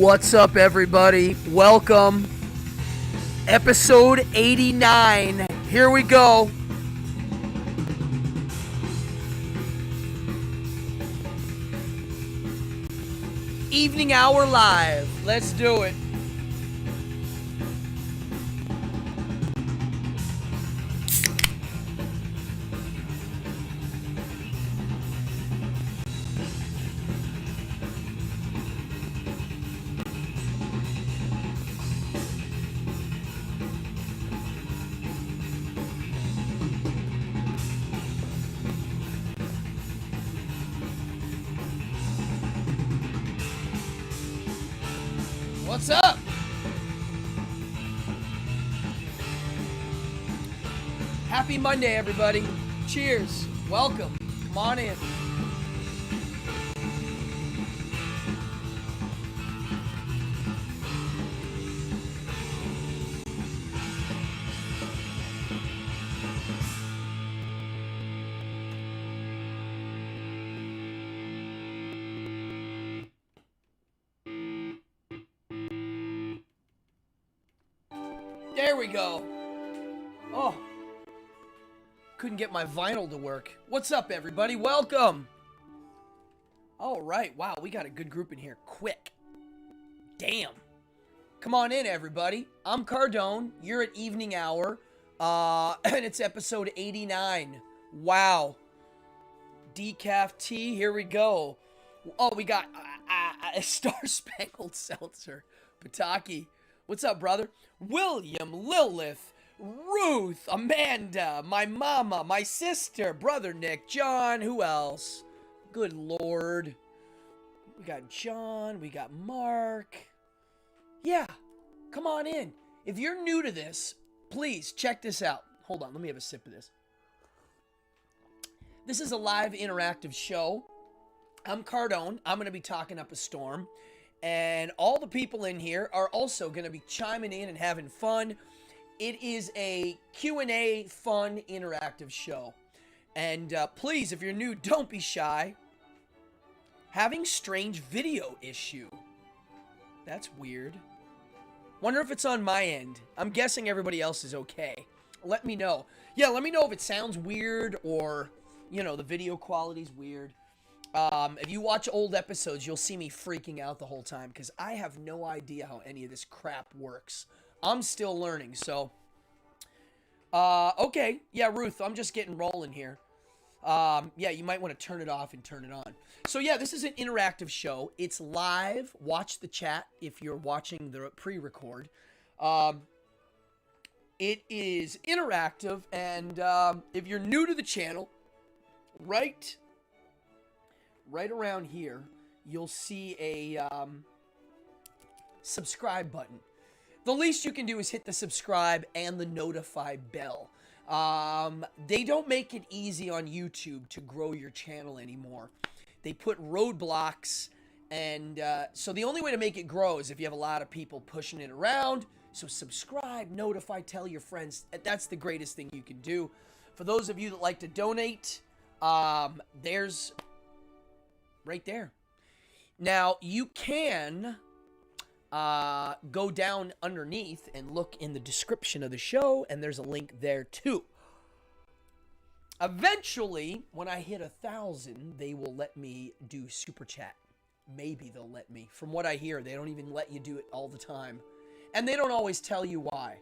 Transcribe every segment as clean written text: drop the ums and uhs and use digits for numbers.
What's up, everybody? Welcome. Episode 89. Here we go. Evening Hour Live. Let's do it. What's up? Happy Monday, everybody. Cheers. Welcome. Come on in. There we go. Oh, couldn't get my vinyl to work. What's up, everybody? Welcome. All right. Wow, we got a good group in here. Quick. Damn. Come on in, everybody. I'm Cardone. You're at Evening Hour. And it's episode 89. Wow. Decaf tea. Here we go. Oh, we got a Star Spangled Seltzer. Pataki. What's up, brother? William, Lilith, Ruth, Amanda, my mama, my sister, brother Nick, John, who else? Good Lord. We got John, we got Mark. Yeah, come on in. If you're new to this, please check this out. Hold on, let me have a sip of this. This is a live interactive show. I'm Cardone. I'm going to be talking up a storm. And all the people in here are also going to be chiming in and having fun. It is a Q&A fun interactive show. And please, if you're new, don't be shy. Having strange video issue. That's weird. Wonder if it's on my end. I'm guessing everybody else is okay. Let me know. Yeah, let me know if it sounds weird or, you know, the video quality's weird. If you watch old episodes, you'll see me freaking out the whole time because I have no idea how any of this crap works. I'm still learning, so. Okay. Yeah, Ruth, I'm just getting rolling here. Yeah, you might want to turn it off and turn it on. So, yeah, this is an interactive show. It's live. Watch the chat if you're watching the pre-record. It is interactive, and if you're new to the channel, right around here, you'll see a subscribe button. The least you can do is hit the subscribe and the notify bell. They don't make it easy on YouTube to grow your channel anymore. They put roadblocks, and so the only way to make it grow is if you have a lot of people pushing it around. So subscribe, notify, tell your friends. That's the greatest thing you can do. For those of you that like to donate, there's right there. Now, you can go down underneath and look in the description of the show, and there's a link there too. Eventually, when I hit 1,000, they will let me do Super Chat. Maybe they'll let me. From what I hear, they don't even let you do it all the time. And they don't always tell you why.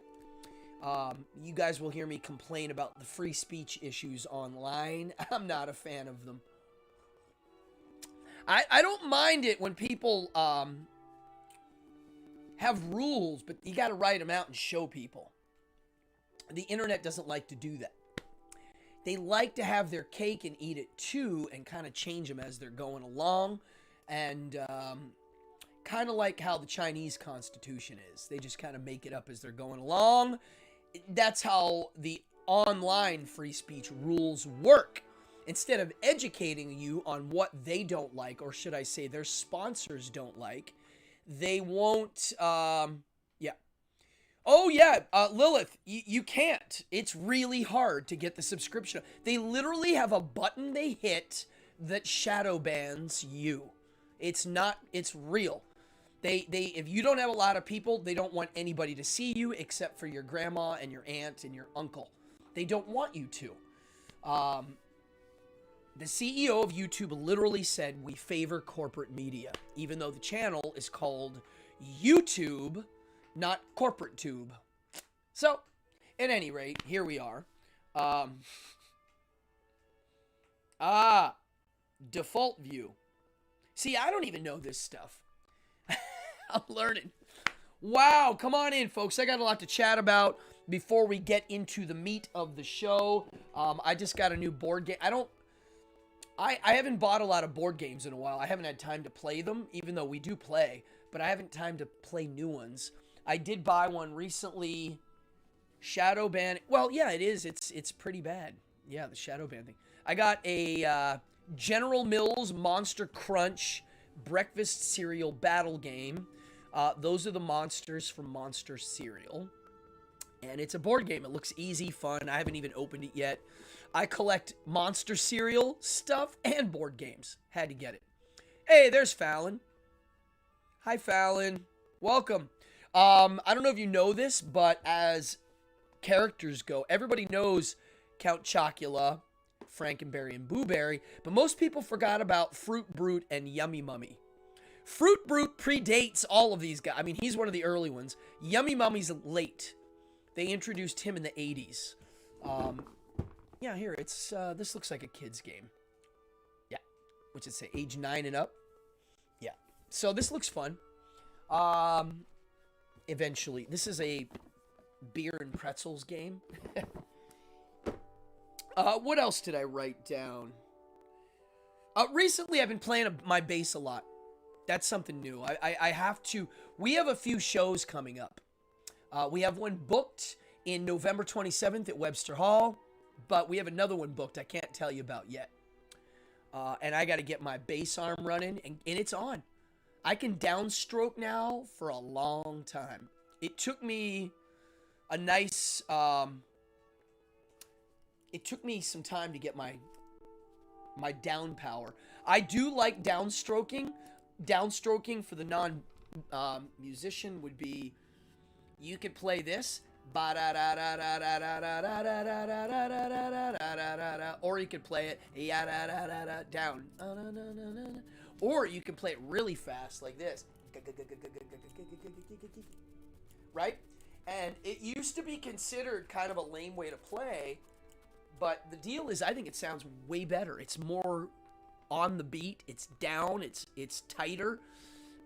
You guys will hear me complain about the free speech issues online. I'm not a fan of them. I don't mind it when people have rules, but you got to write them out and show people. The internet doesn't like to do that. They like to have their cake and eat it too and kind of change them as they're going along. And kind of like how the Chinese Constitution is. They just kind of make it up as they're going along. That's how the online free speech rules work. Instead of educating you on what they don't like, or should I say their sponsors don't like, they won't, yeah. Oh, yeah, Lilith, you can't. It's really hard to get the subscription. They literally have a button they hit that shadow bans you. It's not, it's real. They if you don't have a lot of people, they don't want anybody to see you except for your grandma and your aunt and your uncle. They don't want you to. The CEO of YouTube literally said we favor corporate media, even though the channel is called YouTube, not corporate tube. So, at any rate, here we are. Default view. See, I don't even know this stuff. I'm learning. Wow, come on in, folks. I got a lot to chat about before we get into the meat of the show. I just got a new board game. I haven't bought a lot of board games in a while. I haven't had time to play them, even though we do play, but I haven't time to play new ones. I did buy one recently. Shadow Ban. Well, yeah, it is. It's pretty bad. Yeah, the Shadow Ban thing. I got a General Mills Monster Crunch breakfast cereal battle game. Those are the monsters from Monster Cereal. And it's a board game. It looks easy, fun. I haven't even opened it yet. I collect Monster Cereal stuff and board games. Had to get it. Hey, there's Fallon. Hi, Fallon. Welcome. I don't know if you know this, but as characters go, everybody knows Count Chocula, Frankenberry, and Boo Berry, but most people forgot about Fruit Brute and Yummy Mummy. Fruit Brute predates all of these guys. I mean, he's one of the early ones. Yummy Mummy's late. They introduced him in the 80s. Yeah, here, it's, this looks like a kid's game. Yeah. What's it say? Age 9 and up? Yeah. So this looks fun. Eventually. This is a beer and pretzels game. What else did I write down? Recently, I've been playing my bass a lot. That's something new. I have to... We have a few shows coming up. We have one booked in November 27th at Webster Hall, but we have another one booked I can't tell you about yet. And I got to get my bass arm running, and it's on. I can downstroke now for a long time. It took me a nice... it took me some time to get my down power. I do like downstroking. Downstroking for the non-musician would be... You could play this, or you could play it down, or you can play it really fast like this, right? And it used to be considered kind of a lame way to play, but the deal is I think it sounds way better. It's more on the beat, it's down, it's tighter,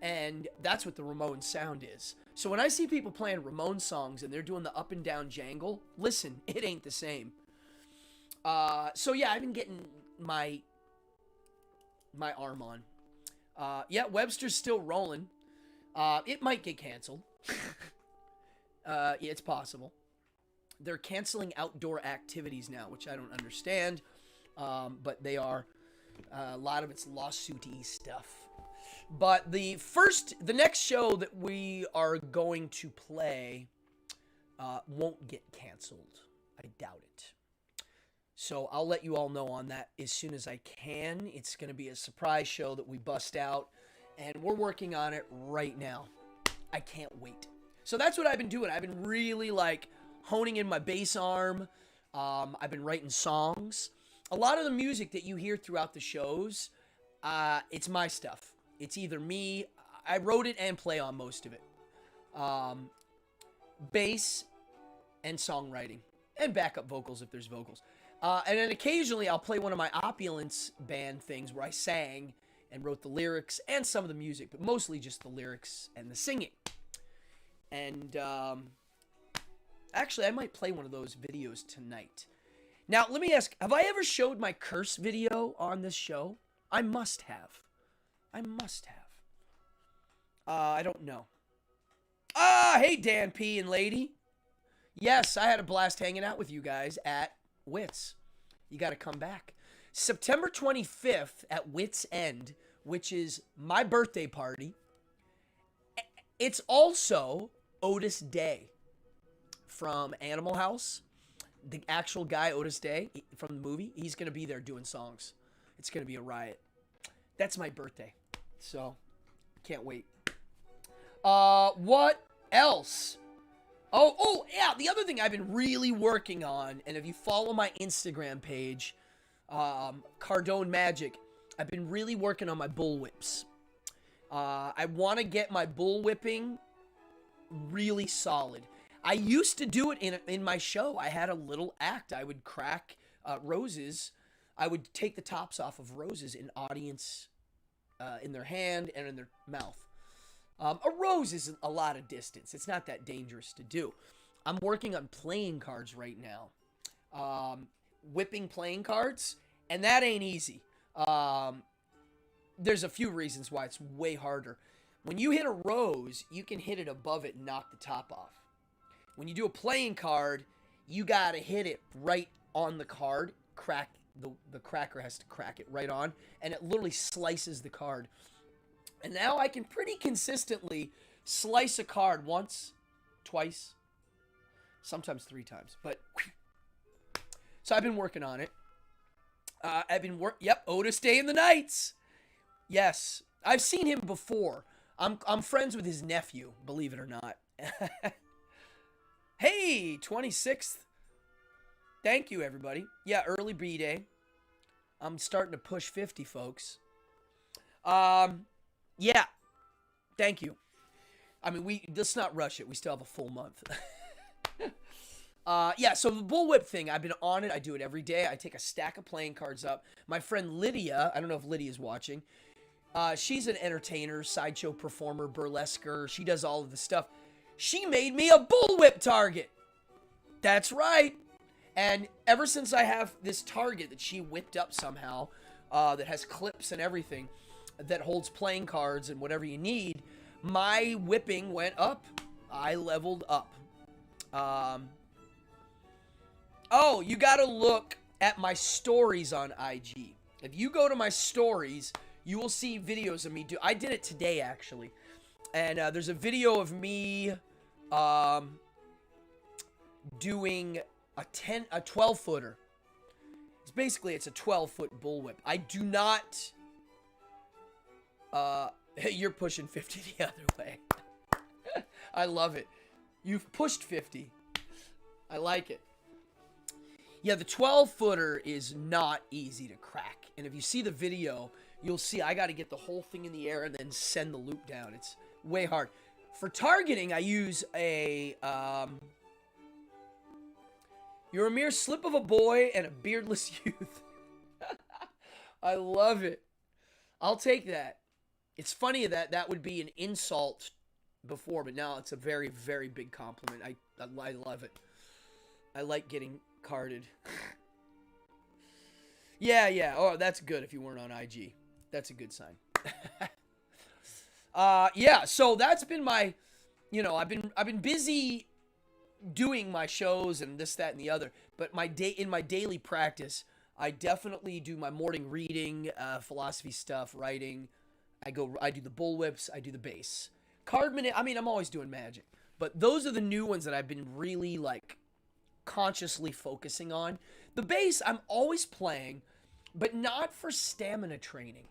and that's what the Ramones sound is. So when I see people playing Ramones songs and they're doing the up and down jangle, listen, it ain't the same. So yeah, I've been getting my arm on. Yeah, Webster's still rolling. It might get canceled. Yeah, it's possible. They're canceling outdoor activities now, which I don't understand. But they are. A lot of it's lawsuity stuff. But the next show that we are going to play won't get canceled. I doubt it. So I'll let you all know on that as soon as I can. It's going to be a surprise show that we bust out, and we're working on it right now. I can't wait. So that's what I've been doing. I've been really like honing in my bass arm. I've been writing songs. A lot of the music that you hear throughout the shows, it's my stuff. It's either me, I wrote it and play on most of it. Bass and songwriting. And backup vocals if there's vocals. And then occasionally I'll play one of my Opulence band things where I sang and wrote the lyrics and some of the music. But mostly just the lyrics and the singing. And actually I might play one of those videos tonight. Now let me ask, have I ever showed my curse video on this show? I must have. I must have. I don't know. Hey, Dan P. and lady. Yes, I had a blast hanging out with you guys at Wits. You got to come back. September 25th at Wits End, which is my birthday party. It's also Otis Day from Animal House. The actual guy, Otis Day, from the movie, he's going to be there doing songs. It's going to be a riot. That's my birthday. So, can't wait. What else? Oh, yeah, the other thing I've been really working on, and if you follow my Instagram page, Cardone Magic, I've been really working on my bullwhips. I want to get my bullwhipping really solid. I used to do it in my show. I had a little act. I would crack roses. I would take the tops off of roses in audience, in their hand and in their mouth. A rose is a lot of distance. It's not that dangerous to do. I'm working on playing cards right now. Whipping playing cards, and that ain't easy. There's a few reasons why it's way harder. When you hit a rose, you can hit it above it and knock the top off. When you do a playing card, you gotta hit it right on the card. The cracker has to crack it right on, and it literally slices the card. And now I can pretty consistently slice a card once, twice, sometimes 3 times. But so I've been working on it. Yep, Otis Day in the Nights. Yes, I've seen him before. I'm friends with his nephew, believe it or not. Hey, 26th. Thank you, everybody. Yeah, early B-Day. I'm starting to push 50, folks. Yeah. Thank you. I mean, let's not rush it. We still have a full month. Yeah, so the bullwhip thing, I've been on it. I do it every day. I take a stack of playing cards up. My friend Lydia, I don't know if Lydia's watching. She's an entertainer, sideshow performer, burlesquer. She does all of the stuff. She made me a bullwhip target. That's right. And ever since I have this target that she whipped up somehow, that has clips and everything, that holds playing cards and whatever you need, my whipping went up. I leveled up. Oh, you gotta look at my stories on IG. If you go to my stories, you will see videos of me I did it today, actually. And there's a video of me doing a 12-footer. It's a 12-foot bullwhip. I do not... you're pushing 50 the other way. I love it. You've pushed 50. I like it. Yeah, the 12-footer is not easy to crack. And if you see the video, you'll see I got to get the whole thing in the air and then send the loop down. It's way hard. For targeting, I use a... You're a mere slip of a boy and a beardless youth. I love it. I'll take that. It's funny that would be an insult before, but now it's a very, very big compliment. I love it. I like getting carded. Yeah. Oh, that's good if you weren't on IG. That's a good sign. Yeah, so that's been my, I've been busy doing my shows and this, that, and the other, but in my daily practice, I definitely do my morning reading, philosophy stuff, writing. I do the bullwhips, I do the bass. I'm always doing magic, but those are the new ones that I've been really, consciously focusing on. The bass, I'm always playing, but not for stamina training.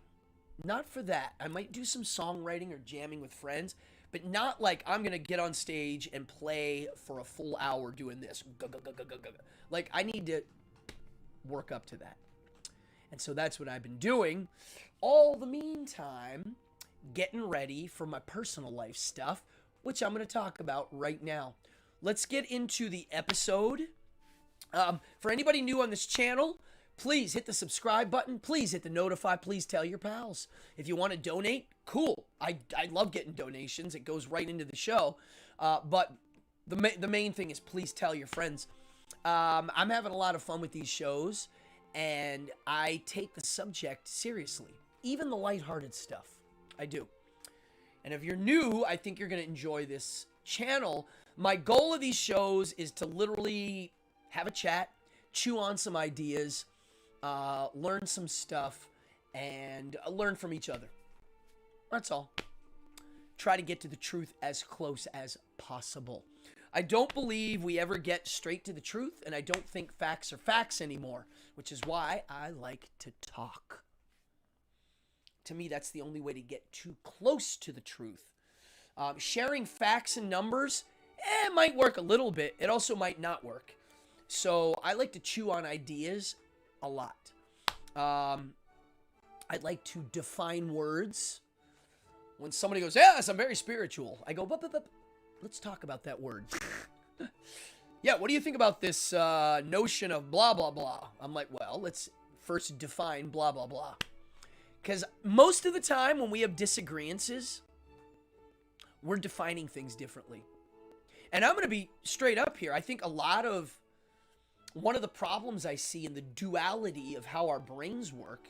Not for that. I might do some songwriting or jamming with friends, but not like I'm going to get on stage and play for a full hour doing this. I need to work up to that. And so that's what I've been doing. All the meantime, getting ready for my personal life stuff, which I'm going to talk about right now. Let's get into the episode. For anybody new on this channel, please hit the subscribe button. Please hit the notify. Please tell your pals. If you want to donate, cool. I love getting donations. It goes right into the show. But the main thing is please tell your friends. I'm having a lot of fun with these shows, and I take the subject seriously. Even the lighthearted stuff. I do. And if you're new, I think you're going to enjoy this channel. My goal of these shows is to literally have a chat, chew on some ideas, learn some stuff, and learn from each other. That's all. Try to get to the truth as close as possible. I don't believe we ever get straight to the truth, and I don't think facts are facts anymore, which is why I like to talk. To me, that's the only way to get too close to the truth. Sharing facts and numbers, it might work a little bit. It also might not work. So I like to chew on ideas a lot. I like to define words. When somebody goes, yes, I'm very spiritual, I go, let's talk about that word. Yeah, what do you think about this notion of blah, blah, blah? I'm like, well, let's first define blah, blah, blah. Because most of the time when we have disagreements, we're defining things differently. And I'm going to be straight up here. I think one of the problems I see in the duality of how our brains work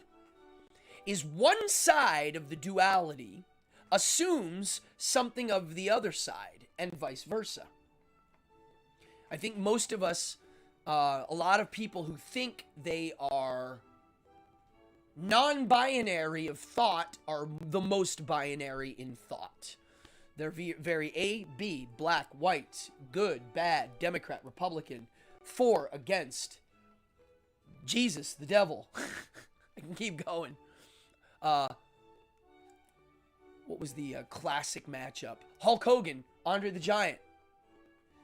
is one side of the duality assumes something of the other side and vice versa. I think most of us, a lot of people who think they are non-binary of thought are the most binary in thought. They're very A, B, black, white, good, bad, Democrat, Republican, for, against, Jesus, the devil. I can keep going. What was the classic matchup? Hulk Hogan, Andre the Giant.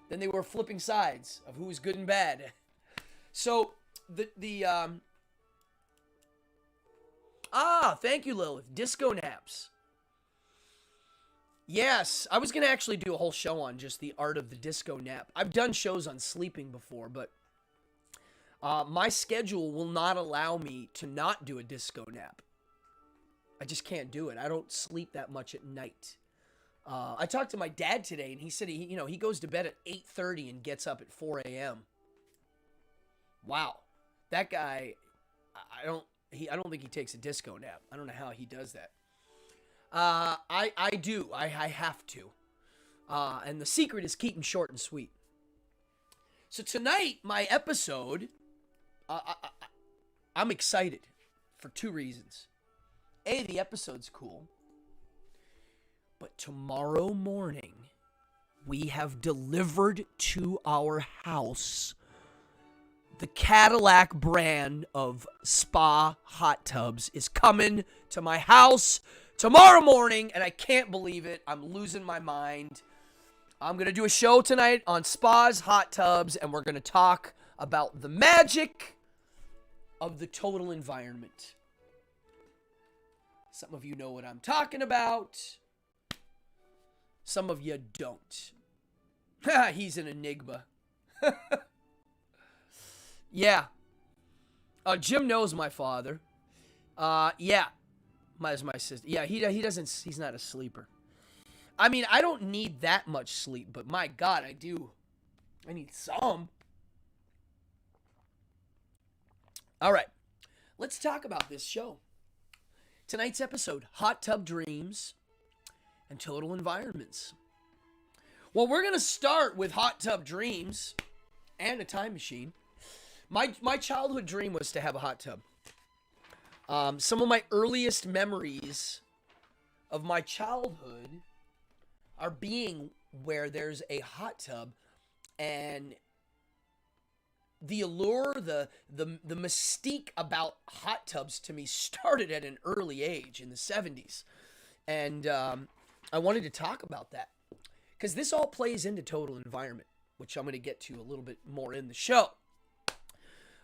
Then they were flipping sides of who was good and bad. So, thank you, Lilith. Disco naps. Yes, I was going to actually do a whole show on just the art of the disco nap. I've done shows on sleeping before, but my schedule will not allow me to not do a disco nap. I just can't do it. I don't sleep that much at night. I talked to my dad today, and he said he goes to bed at 8:30 and gets up at 4 a.m. Wow, that guy, I don't think he takes a disco nap. I don't know how he does that. I do. I have to. And the secret is keep them short and sweet. So tonight, my episode, I'm excited for two reasons. A, the episode's cool. But tomorrow morning, we have delivered to our house the Cadillac brand of spa hot tubs is coming to my house tomorrow morning, and I can't believe it. I'm losing my mind. I'm going to do a show tonight on spas, hot tubs, and we're going to talk about the magic of the total environment. Some of you know what I'm talking about. Some of you don't. He's an enigma. Yeah. Jim knows my father. Yeah. My sister. Yeah, he's not a sleeper. I mean, I don't need that much sleep, but my God, I do. I need some. All right. Let's talk about this show. Tonight's episode, Hot Tub Dreams and Total Environments. Well, we're going to start with Hot Tub Dreams and a time machine. My childhood dream was to have a hot tub. Some of my earliest memories of my childhood are being where there's a hot tub, and the allure, the mystique about hot tubs to me started at an early age in the 70s. And I wanted to talk about that because this all plays into total environment, which I'm going to get to a little bit more in the show.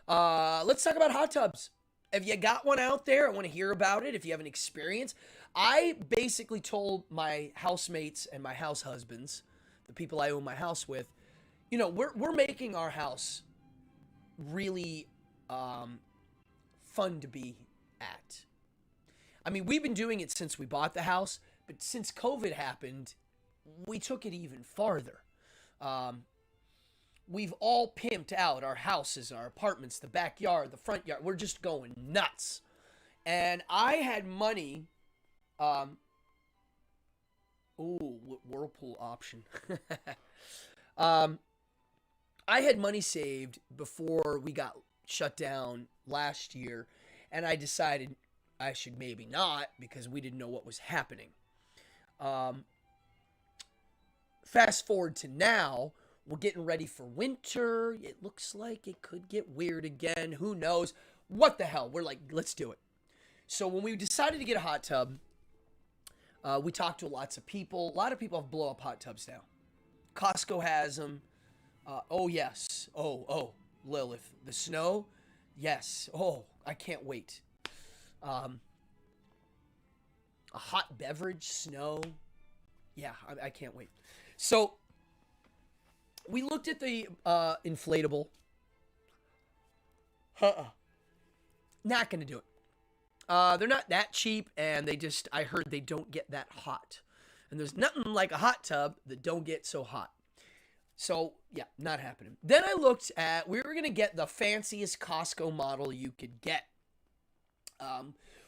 Let's talk about hot tubs. If you got one out there, I want to hear about it. If you have an experience, I basically told my housemates and my house husbands, the people I own my house with, we're making our house really fun to be at. I mean, we've been doing it since we bought the house, but since COVID happened, we took it even farther. We've all pimped out our houses, our apartments, the backyard, the front yard. We're just going nuts. And I had money. Whirlpool option. I had money saved before we got shut down last year. And I decided I should maybe not because we didn't know what was happening. Fast forward to now. We're getting ready for winter. It looks like it could get weird again. Who knows? What the hell? We're like, let's do it. So when we decided to get a hot tub, We talked to lots of people. A lot of people have blow up hot tubs now. Costco has them. Oh, yes. Lilith. The snow? Yes. Oh, I can't wait. A hot beverage, snow. Yeah, I can't wait. So, we looked at the inflatable. Not going to do it. They're not that cheap, and I heard they don't get that hot. And there's nothing like a hot tub that don't get so hot. So, yeah, not happening. Then I looked at, we were going to get the fanciest Costco model you could get.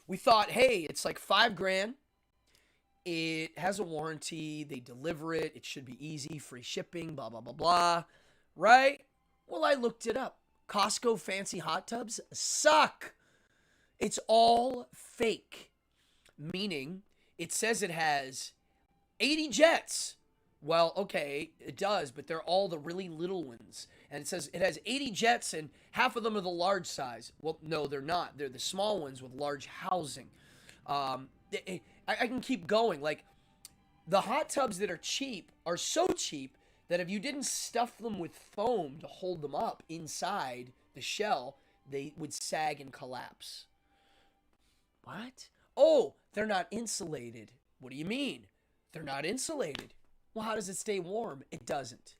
We thought, hey, it's like $5,000. It has a warranty. They deliver it. It should be easy, free shipping, blah, blah, blah, blah. Right? Well, I looked it up. Costco fancy hot tubs suck. It's all fake. Meaning, it says it has 80 jets. Well, okay, it does, but they're all the really little ones. And it says it has 80 jets, and half of them are the large size. Well, no, they're not. They're the small ones with large housing. I can keep going. Like, the hot tubs that are cheap are so cheap that if you didn't stuff them with foam to hold them up inside the shell, they would sag and collapse. What? Oh, they're not insulated. What do you mean? They're not insulated. Well, how does it stay warm? It doesn't.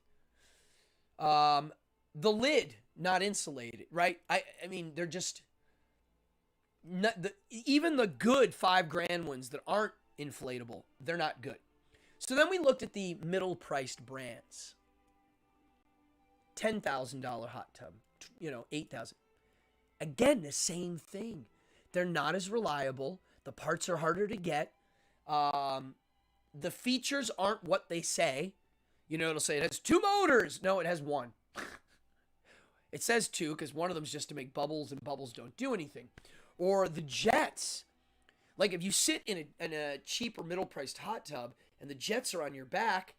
The lid, not insulated, right? I mean, they're just... even the good $5,000 ones that aren't inflatable, they're not good. So then we looked at the middle-priced brands. $10,000 hot tub, $8,000. Again, the same thing. They're not as reliable. The parts are harder to get. The features aren't what they say. It'll say it has 2 motors. No, it has 1. It says 2 because one of them is just to make bubbles, and bubbles don't do anything. Or the jets. Like if you sit in a cheap or middle-priced hot tub and the jets are on your back,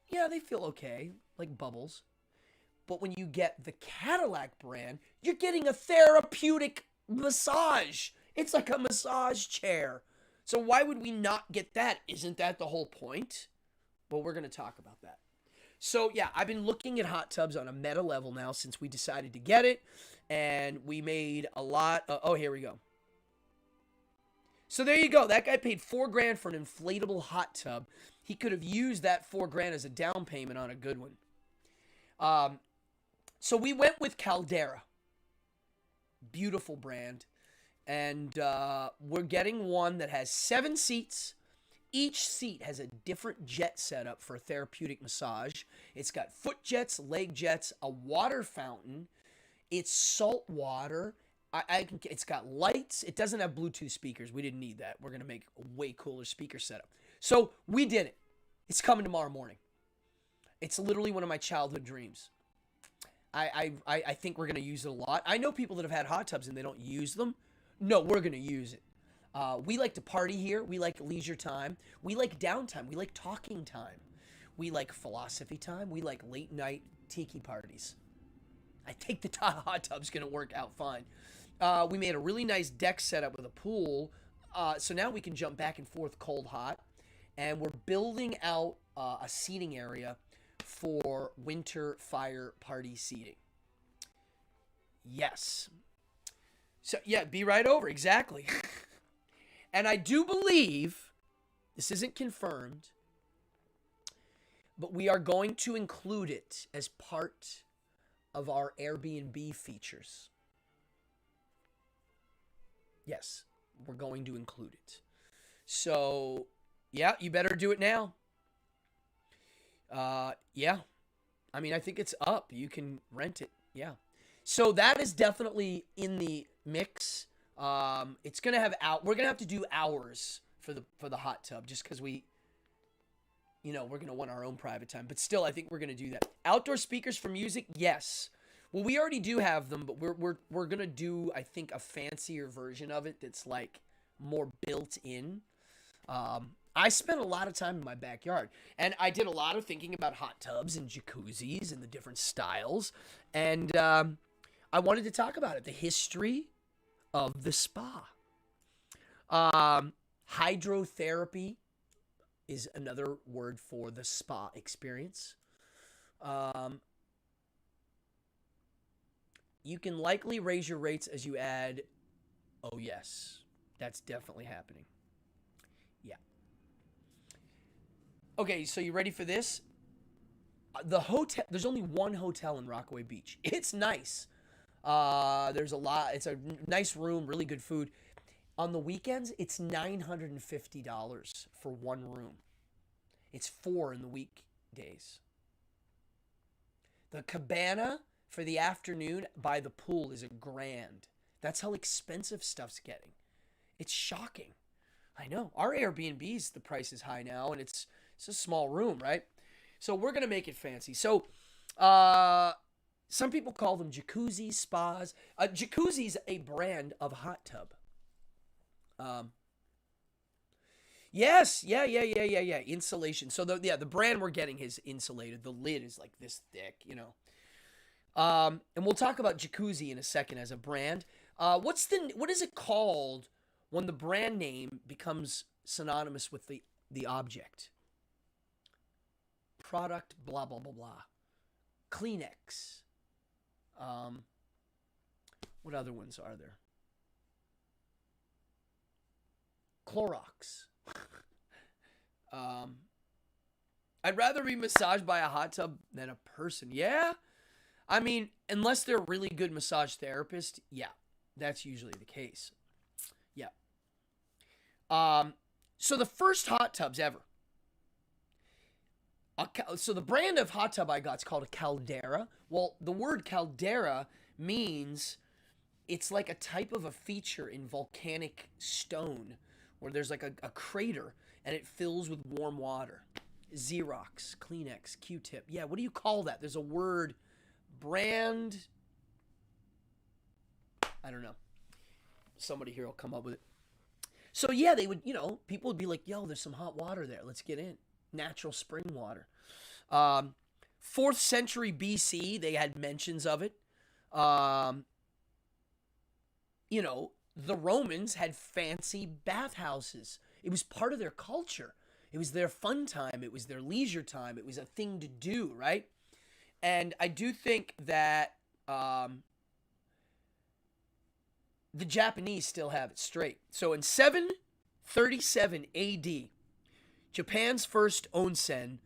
yeah, they feel okay, like bubbles. But when you get the Cadillac brand, you're getting a therapeutic massage. It's like a massage chair. So why would we not get that? Isn't that the whole point? Well, we're going to talk about that. So yeah, I've been looking at hot tubs on a meta level now since we decided to get it. And we made a lot of, oh, here we go. So there you go. That guy paid $4,000 for an inflatable hot tub. He could have used that $4,000 as a down payment on a good one. So we went with Caldera. Beautiful brand. And we're getting one that has 7 seats. Each seat has a different jet setup for a therapeutic massage. It's got foot jets, leg jets, a water fountain. It's salt water. It's got lights. It doesn't have Bluetooth speakers. We didn't need that. We're going to make a way cooler speaker setup. So we did it. It's coming tomorrow morning. It's literally one of my childhood dreams. I think we're going to use it a lot. I know people that have had hot tubs and they don't use them. No, we're going to use it. We like to party here. We like leisure time. We like downtime. We like talking time. We like philosophy time. We like late night tiki parties. I think the hot tub's going to work out fine. We made a really nice deck setup with a pool. So now we can jump back and forth cold, hot. And we're building out a seating area for winter fire party seating. Yes. So, yeah, be right over. Exactly. And I do believe, this isn't confirmed, but we are going to include it as part of our Airbnb features. Yes, we're going to include it. So, yeah, you better do it now. Yeah. I mean, I think it's up. You can rent it. Yeah. So that is definitely in the mix. It's going to have we're going to have to do hours for the hot tub just because we're going to want our own private time. But still, I think we're going to do that. Outdoor speakers for music? Yes. Well, we already do have them, but we're going to do, I think, a fancier version of it that's like more built in. I spent a lot of time in my backyard, and I did a lot of thinking about hot tubs and jacuzzis and the different styles, and I wanted to talk about it, the history of the spa. Hydrotherapy is another word for the spa experience. Um, you can likely raise your rates as you add. Oh, yes, that's definitely happening. Yeah. Okay, so you ready for this? The hotel, there's only one hotel in Rockaway Beach. It's nice. There's a lot. It's a nice room, really good food. On the weekends, it's $950 for one room. It's four in the weekdays. The cabana for the afternoon by the pool is $1,000. That's how expensive stuff's getting. It's shocking. I know. Our Airbnbs, the price is high now, and it's a small room, right? So we're gonna make it fancy. So, some people call them jacuzzis, spas. Jacuzzi's a brand of hot tub. Um, yes, yeah. Insulation. So the brand we're getting is insulated. The lid is like this thick, you know. And we'll talk about jacuzzi in a second as a brand. What is it called when the brand name becomes synonymous with the object? Product, blah blah blah blah. Kleenex. What other ones are there? Clorox. I'd rather be massaged by a hot tub than a person. Yeah. I mean, unless they're a really good massage therapist, yeah, that's usually the case. Yeah. So the first hot tubs ever. So the brand of hot tub I got is called a caldera. Well, the word caldera means it's like a type of a feature in volcanic stone where there's like a crater and it fills with warm water. Xerox, Kleenex, Q-tip. Yeah, what do you call that? There's a word, brand. I don't know. Somebody here will come up with it. So yeah, they would, people would be like, yo, there's some hot water there. Let's get in. Natural spring water. 4th century BC, they had mentions of it. The Romans had fancy bathhouses. It was part of their culture. It was their fun time. It was their leisure time. It was a thing to do, right? And I do think that the Japanese still have it straight. So in 737 AD, Japan's first onsen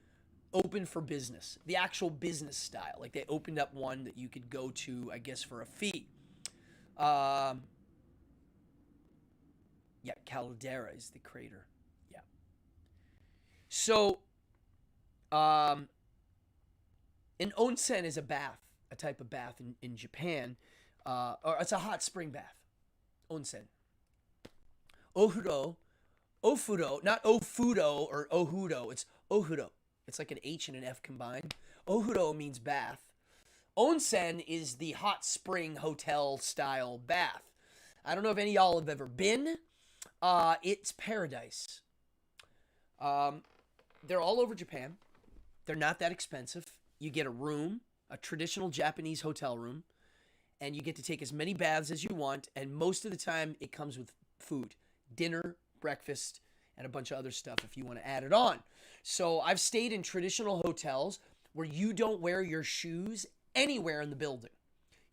opened for business, the actual business style. Like they opened up one that you could go to, I guess, for a fee. Yeah, caldera is the crater. Yeah. So, an onsen is a bath, a type of bath in Japan, or it's a hot spring bath. Onsen. Ofuro, not ofudo or ohudo. It's ohudo. It's like an H and an F combined. Ohuro means bath. Onsen is the hot spring hotel style bath. I don't know if any of y'all have ever been. It's paradise. They're all over Japan. They're not that expensive. You get a room, a traditional Japanese hotel room, and you get to take as many baths as you want, and most of the time it comes with food, dinner, breakfast, and a bunch of other stuff if you want to add it on. So I've stayed in traditional hotels where you don't wear your shoes anywhere in the building.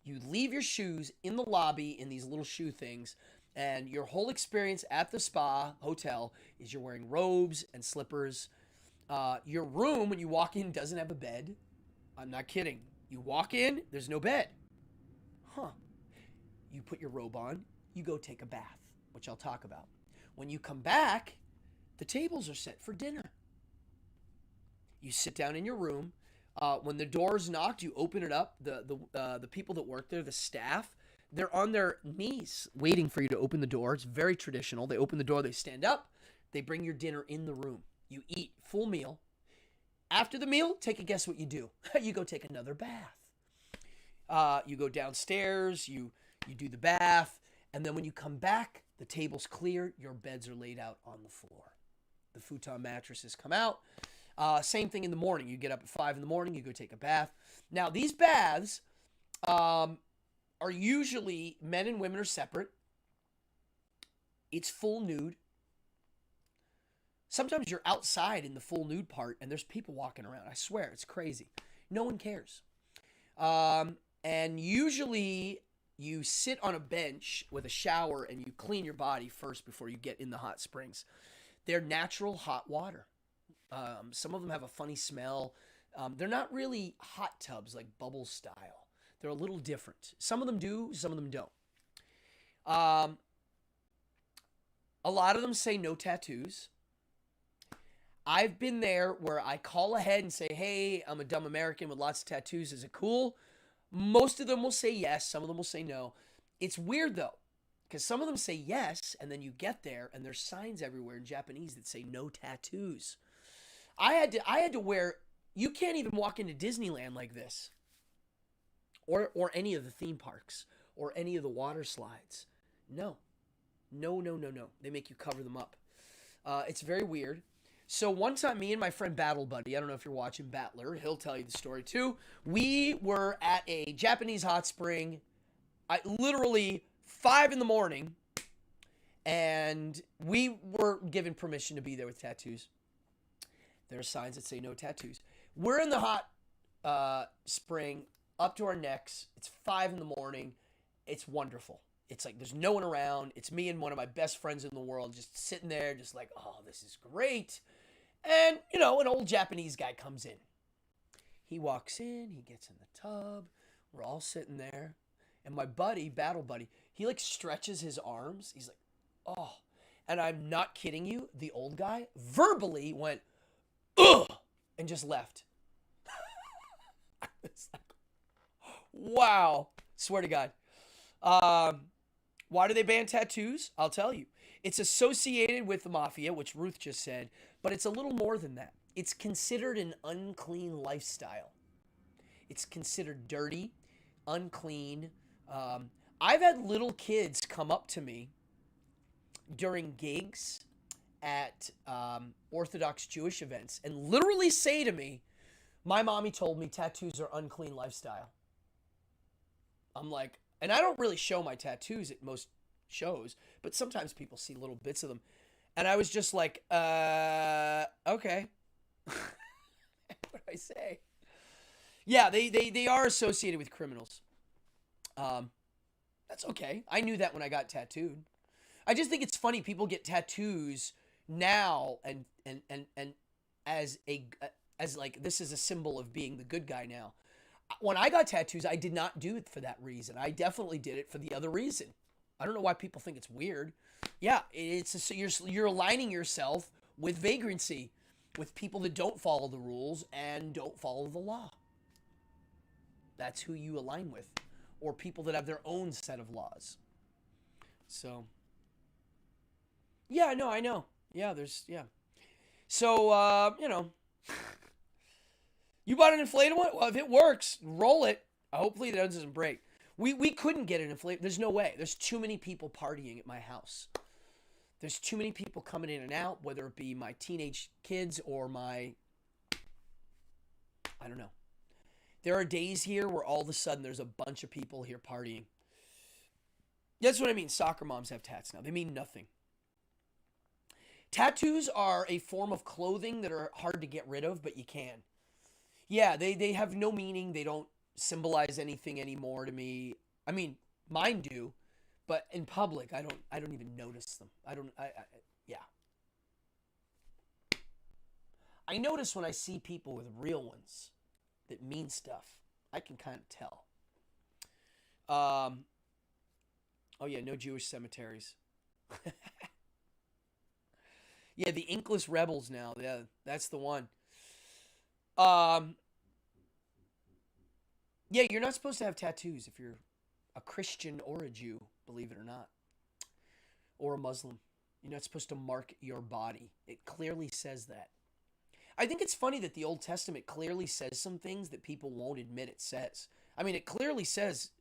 You leave your shoes in the lobby in these little shoe things, and your whole experience at the spa hotel is you're wearing robes and slippers. Your room, when you walk in, doesn't have a bed. I'm not kidding. You walk in, there's no bed. Huh. You put your robe on, you go take a bath, which I'll talk about. When you come back, the tables are set for dinner. You sit down in your room. When the door's knocked, you open it up. The people that work there, the staff, they're on their knees waiting for you to open the door. It's very traditional. They open the door, they stand up, they bring your dinner in the room. You eat full meal. After the meal, take a guess what you do. You go take another bath. You go downstairs, you do the bath, and then when you come back, the table's clear, your beds are laid out on the floor. The futon mattresses come out. Same thing in the morning. You get up at 5 in the morning, you go take a bath. Now, these baths are usually, men and women are separate. It's full nude. Sometimes you're outside in the full nude part and there's people walking around. I swear, it's crazy. No one cares. And usually you sit on a bench with a shower and you clean your body first before you get in the hot springs. They're natural hot water. Some of them have a funny smell. They're not really hot tubs like bubble style. They're a little different. Some of them do, some of them don't. A lot of them say no tattoos. I've been there where I call ahead and say, hey, I'm a dumb American with lots of tattoos. Is it cool? Most of them will say yes. Some of them will say no. It's weird, though, because some of them say yes, and then you get there, and there's signs everywhere in Japanese that say no tattoos. I had to wear... You can't even walk into Disneyland like this. Or any of the theme parks. Or any of the water slides. No. No. They make you cover them up. It's very weird. So one time, me and my friend Battle Buddy, I don't know if you're watching Battler, he'll tell you the story too. We were at a Japanese hot spring, literally 5 in the morning, and we were given permission to be there with tattoos. There are signs that say no tattoos. We're in the hot spring, up to our necks. It's 5 in the morning. It's wonderful. It's like there's no one around. It's me and one of my best friends in the world just sitting there just like, oh, this is great. And, you know, an old Japanese guy comes in. He walks in. He gets in the tub. We're all sitting there. And my buddy, Battle Buddy, he like stretches his arms. He's like, oh. And I'm not kidding you. The old guy verbally went, ugh, and just left. I was like, wow. Swear to God. Why do they ban tattoos? I'll tell you. It's associated with the mafia, which Ruth just said, but it's a little more than that. It's considered an unclean lifestyle. It's considered dirty, unclean. I've had little kids come up to me during gigs at Orthodox Jewish events and literally say to me, my mommy told me tattoos are unclean lifestyle. I'm like, and I don't really show my tattoos at most shows, but sometimes people see little bits of them. And I was just like, okay. What do I say? Yeah, they are associated with criminals. That's okay. I knew that when I got tattooed. I just think it's funny people get tattoos now and as like this is a symbol of being the good guy now. When I got tattoos, I did not do it for that reason. I definitely did it for the other reason. I don't know why people think it's weird. Yeah, you're aligning yourself with vagrancy, with people that don't follow the rules and don't follow the law. That's who you align with, or people that have their own set of laws. So, yeah, no, I know. Yeah, yeah. So, you know, you bought an inflatable? Well, if it works, roll it. Hopefully it doesn't break. We couldn't get an inflatable. There's no way. There's too many people partying at my house. There's too many people coming in and out, whether it be my teenage kids or my, I don't know. There are days here where all of a sudden there's a bunch of people here partying. That's what I mean. Soccer moms have tats now. They mean nothing. Tattoos are a form of clothing that are hard to get rid of, but you can. Yeah, they have no meaning. They don't symbolize anything anymore to me. I mean, mine do, but in public, I don't even notice them. Yeah. I notice when I see people with real ones that mean stuff. I can kind of tell. Oh yeah, no Jewish cemeteries. Yeah, the Inkless Rebels now. Yeah, that's the one. Yeah, you're not supposed to have tattoos if you're a Christian or a Jew, believe it or not. Or a Muslim. You're not supposed to mark your body. It clearly says that. I think it's funny that the Old Testament clearly says some things that people won't admit it says. I mean, it clearly says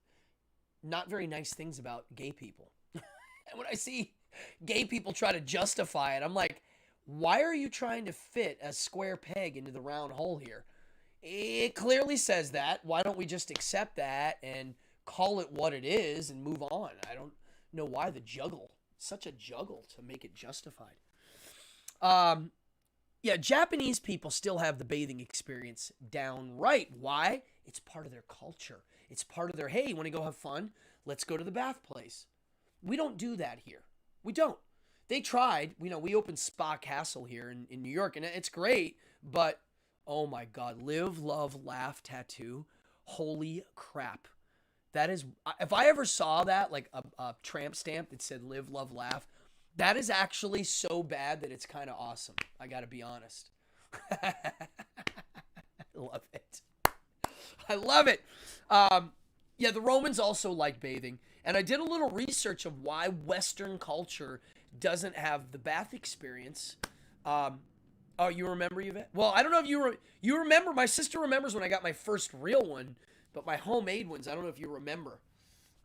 not very nice things about gay people. And when I see gay people try to justify it, I'm like, why are you trying to fit a square peg into the round hole here? It clearly says that. Why don't we just accept that and call it what it is and move on? I don't know why the juggle. Such a juggle to make it justified. Yeah, Japanese people still have the bathing experience down right. Why? It's part of their culture. It's part of their, hey, you want to go have fun? Let's go to the bath place. We don't do that here. We don't. They tried. We opened Spa Castle here in New York, and it's great, but oh my God, live, love, laugh tattoo. Holy crap. That is, if I ever saw that, like a tramp stamp that said live, love, laugh, that is actually so bad that it's kind of awesome. I got to be honest. I love it. I love it. Yeah, the Romans also like bathing. And I did a little research of why Western culture doesn't have the bath experience. Oh, you remember, Yvette? Well, I don't know if you remember. My sister remembers when I got my first real one, but my homemade ones, I don't know if you remember.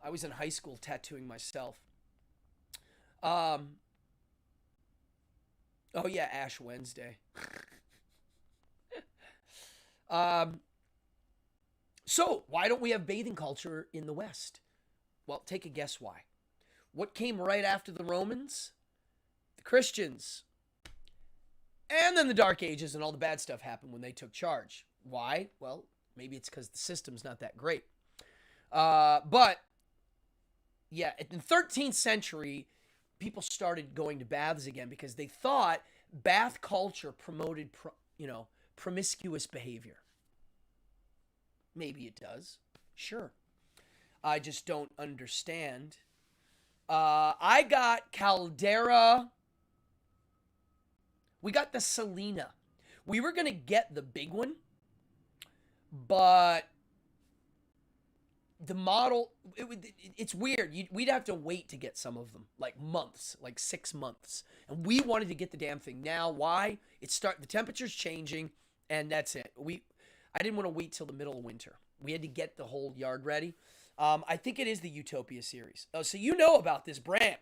I was in high school tattooing myself. Oh yeah, Ash Wednesday. So why don't we have bathing culture in the West? Well, take a guess why. What came right after the Romans? The Christians. And then the Dark Ages and all the bad stuff happened when they took charge. Why? Well, maybe it's because the system's not that great. But yeah, in the 13th century, people started going to baths again because they thought bath culture promoted, promiscuous behavior. Maybe it does. Sure. I just don't understand. I got Caldera. We got the Selena. We were going to get the big one, but the model, it's weird. We'd have to wait to get some of them, like months, like 6 months. And we wanted to get the damn thing now. Why? The temperature's changing, and that's it. I didn't want to wait till the middle of winter. We had to get the whole yard ready. I think it is the Utopia series. Oh, so you know about this brand.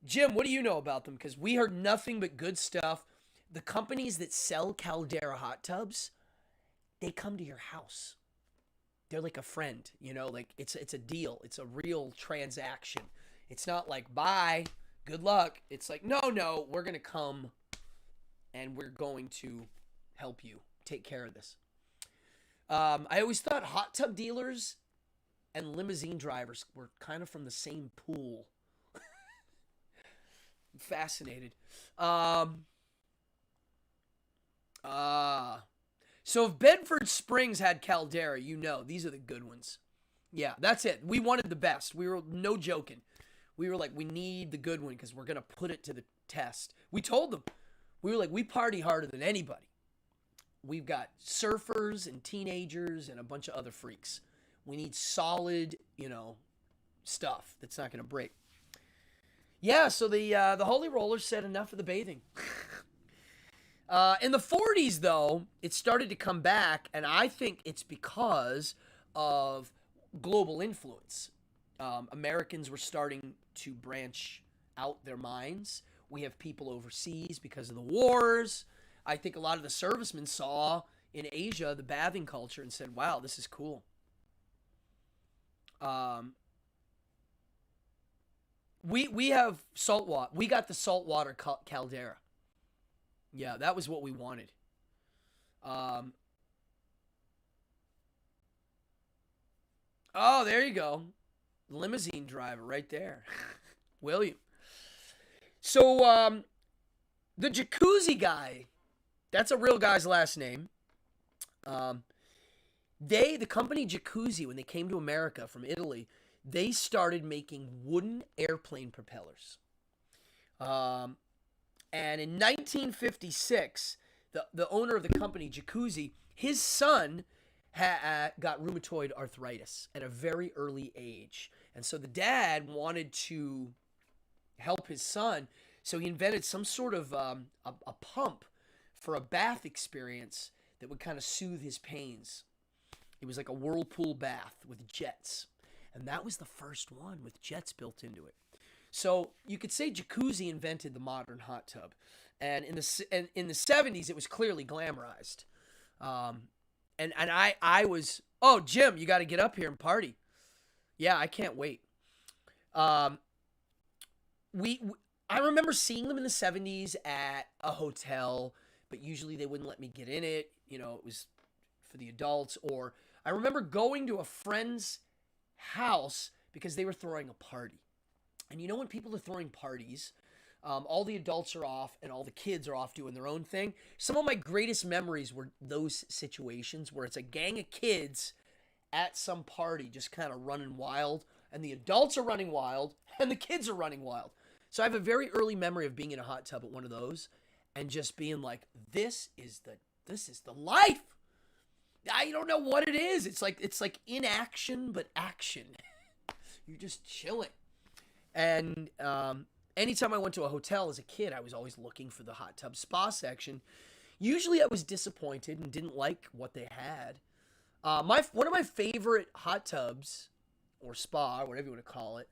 Jim, what do you know about them? Because we heard nothing but good stuff. The companies that sell Caldera hot tubs, they come to your house. They're like a friend, like it's a deal. It's a real transaction. It's not like, bye, good luck. It's like, no, we're going to come and we're going to help you take care of this. I always thought hot tub dealers and limousine drivers were kind of from the same pool. I'm fascinated. So if Bedford Springs had Caldera, these are the good ones. Yeah, that's it. We wanted the best. We were no joking. We were like, we need the good one because we're going to put it to the test. We told them. We were like, we party harder than anybody. We've got surfers and teenagers and a bunch of other freaks. We need solid, stuff that's not going to break. Yeah, so the Holy Rollers said enough of the bathing. In the 40s, though, it started to come back, and I think it's because of global influence. Americans were starting to branch out their minds. We have people overseas because of the wars. I think a lot of the servicemen saw in Asia the bathing culture and said, wow, this is cool. We have saltwater. We got the saltwater caldera. Yeah, that was what we wanted. Oh, there you go. Limousine driver right there. William. So, the jacuzzi guy, that's a real guy's last name. The company Jacuzzi, when they came to America from Italy, they started making wooden airplane propellers. And in 1956, the owner of the company, Jacuzzi, his son got rheumatoid arthritis at a very early age. And so the dad wanted to help his son, so he invented some sort of a pump for a bath experience that would kind of soothe his pains. It was like a whirlpool bath with jets. And that was the first one with jets built into it. So you could say Jacuzzi invented the modern hot tub. And in the 70s, it was clearly glamorized. And I was, oh, Jim, you got to get up here and party. Yeah, I can't wait. I remember seeing them in the 70s at a hotel, but usually they wouldn't let me get in it. You know, it was for the adults. Or I remember going to a friend's house because they were throwing a party. And you know when people are throwing parties, all the adults are off and all the kids are off doing their own thing. Some of my greatest memories were those situations where it's a gang of kids at some party just kind of running wild, and the adults are running wild and the kids are running wild. So I have a very early memory of being in a hot tub at one of those and just being like, this is the life. I don't know what it is. It's like inaction but action. You're just chilling. And anytime I went to a hotel as a kid, I was always looking for the hot tub spa section. Usually I was disappointed and didn't like what they had. One of my favorite hot tubs, or spa, whatever you want to call it,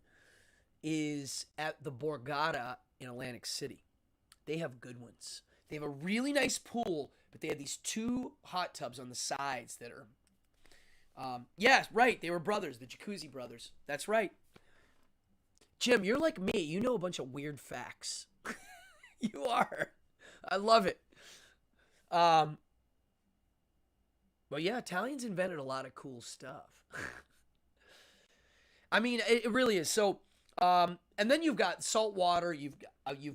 is at the Borgata in Atlantic City. They have good ones. They have a really nice pool, but they have these 2 hot tubs on the sides that are, yes, right, they were brothers, the Jacuzzi brothers. That's right. Jim, you're like me. You know a bunch of weird facts. You are. I love it. But yeah, Italians invented a lot of cool stuff. I mean, it really is. So, and then you've got salt water. You've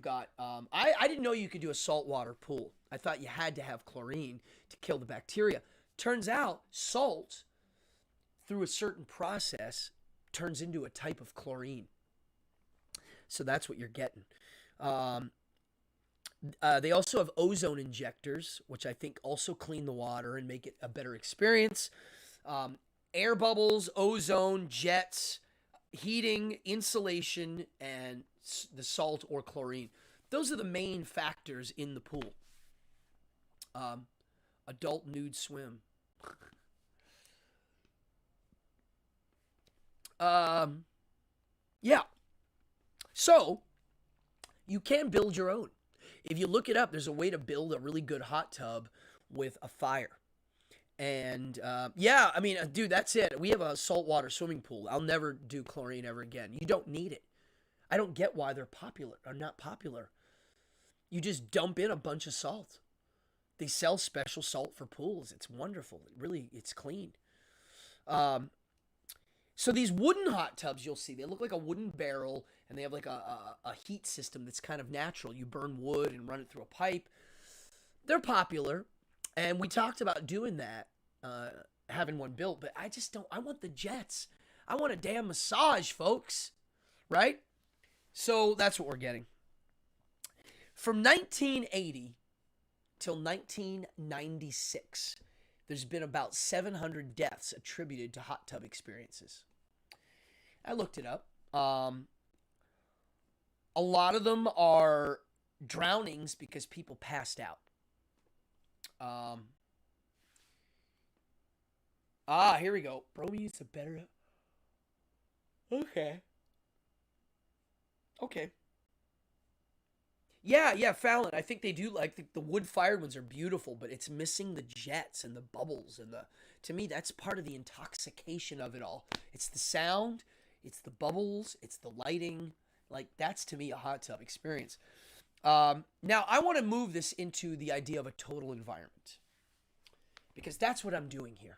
got. I didn't know you could do a saltwater pool. I thought you had to have chlorine to kill the bacteria. Turns out, salt, through a certain process, turns into a type of chlorine. So that's what you're getting. They also have ozone injectors, which I think also clean the water and make it a better experience. Air bubbles, ozone, jets, heating, insulation, and the salt or chlorine. Those are the main factors in the pool. Adult nude swim. Yeah. So, you can build your own. If you look it up, there's a way to build a really good hot tub with a fire. And, yeah, I mean, dude, that's it. We have a saltwater swimming pool. I'll never do chlorine ever again. You don't need it. I don't get why they're popular or not popular. You just dump in a bunch of salt. They sell special salt for pools. It's wonderful. It's clean. So these wooden hot tubs you'll see, they look like a wooden barrel, and they have like a heat system that's kind of natural. You burn wood and run it through a pipe. They're popular, and we talked about doing that, having one built, but I just don't. I want the jets. I want a damn massage, folks. Right? So that's what we're getting. From 1980 till 1996, there's been about 700 deaths attributed to hot tub experiences. I looked it up. A lot of them are drownings because people passed out. Here we go. Brome's a better. Okay. Yeah, Fallon. I think they do. Like the wood-fired ones are beautiful, but it's missing the jets and the bubbles and the. To me, that's part of the intoxication of it all. It's the sound, it's the bubbles, it's the lighting. Like that's to me a hot tub experience. Now I want to move this into the idea of a total environment because that's what I'm doing here.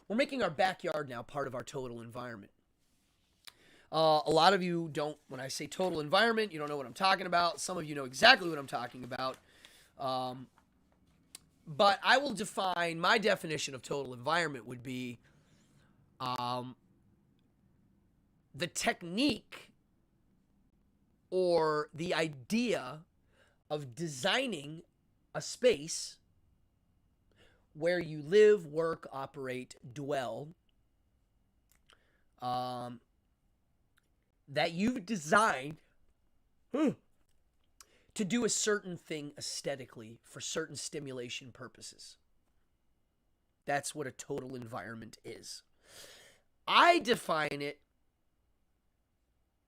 We're making our backyard now part of our total environment. A lot of you don't, when I say total environment, you don't know what I'm talking about. Some of you know exactly what I'm talking about. But I will define, my definition of total environment would be the technique or the idea of designing a space where you live, work, operate, dwell, that you've designed to do a certain thing aesthetically for certain stimulation purposes. That's what a total environment is. I define it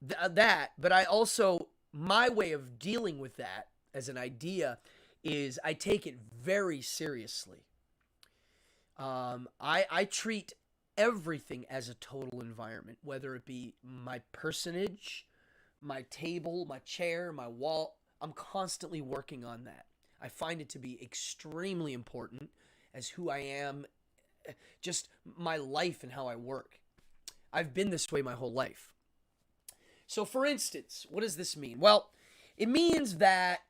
but I also, my way of dealing with that as an idea is I take it very seriously. I treat everything as a total environment, whether it be my personage, my table, my chair, my wall. I'm constantly working on that. I find it to be extremely important as who I am, just my life and how I work. I've been this way my whole life. So, for instance, what does this mean? Well, it means that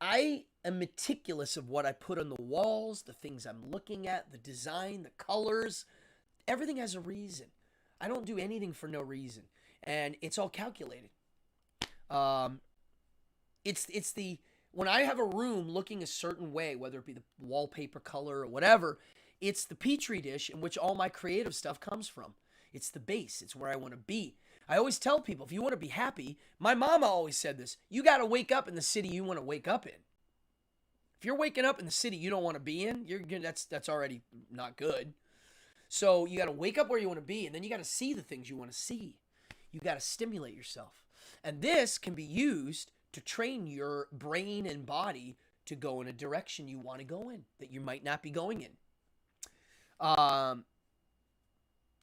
I am meticulous of what I put on the walls, the things I'm looking at, the design, the colors. Everything has a reason. I don't do anything for no reason, and it's all calculated. Um, it's the when I have a room looking a certain way, whether it be the wallpaper color or whatever, it's the petri dish in which all my creative stuff comes from. It's the base. It's where I want to be. I always tell people, if you want to be happy, my mama always said this, you got to wake up in the city you want to wake up in. If you're waking up in the city you don't want to be in, that's already not good. So you got to wake up where you want to be, and then you got to see the things you want to see. You got to stimulate yourself. And this can be used to train your brain and body to go in a direction you want to go in that you might not be going in.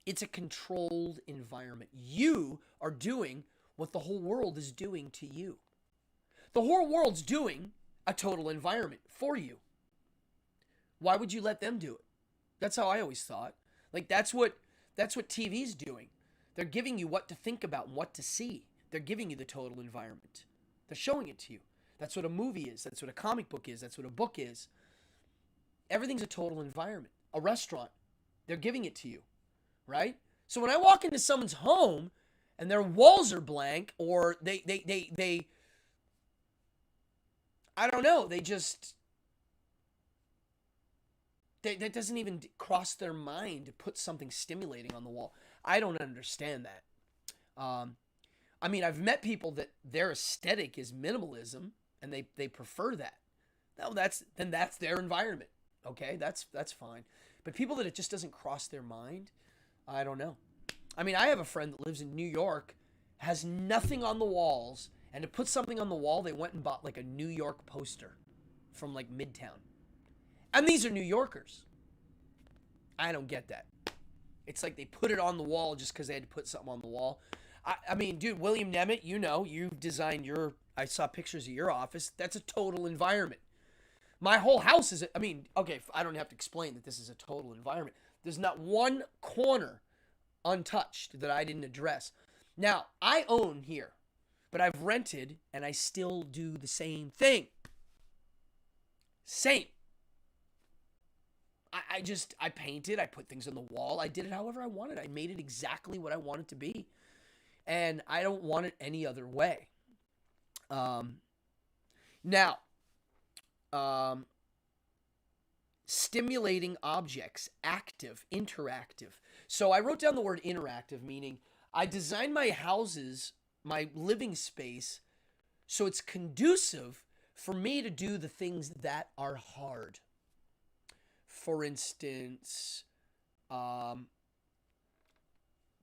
It's a controlled environment. You are doing what the whole world is doing to you. The whole world's doing a total environment for you. Why would you let them do it? That's how I always thought. Like that's what TV's doing. They're giving you what to think about and what to see. They're giving you the total environment. They're showing it to you. That's what a movie is. That's what a comic book is. That's what a book is. Everything's a total environment. A restaurant, they're giving it to you, right? So when I walk into someone's home and their walls are blank, or they I don't know, they just that doesn't even cross their mind to put something stimulating on the wall. I don't understand that. I mean, I've met people that their aesthetic is minimalism, and they prefer that. No, that's their environment. Okay, that's fine. But people that it just doesn't cross their mind, I don't know. I mean, I have a friend that lives in New York, has nothing on the walls, and to put something on the wall, they went and bought like a New York poster from like Midtown. And these are New Yorkers. I don't get that. It's like they put it on the wall just because they had to put something on the wall. I mean, dude, William Nemeth, you designed I saw pictures of your office. That's a total environment. My whole house is, okay, I don't have to explain that this is a total environment. There's not one corner untouched that I didn't address. Now, I own here, but I've rented and I still do the same thing. Same. I painted, I put things on the wall, I did it however I wanted. I made it exactly what I wanted to be. And I don't want it any other way. Now, stimulating objects, active, interactive. So I wrote down the word interactive, meaning I designed my houses, my living space, so it's conducive for me to do the things that are hard. For instance,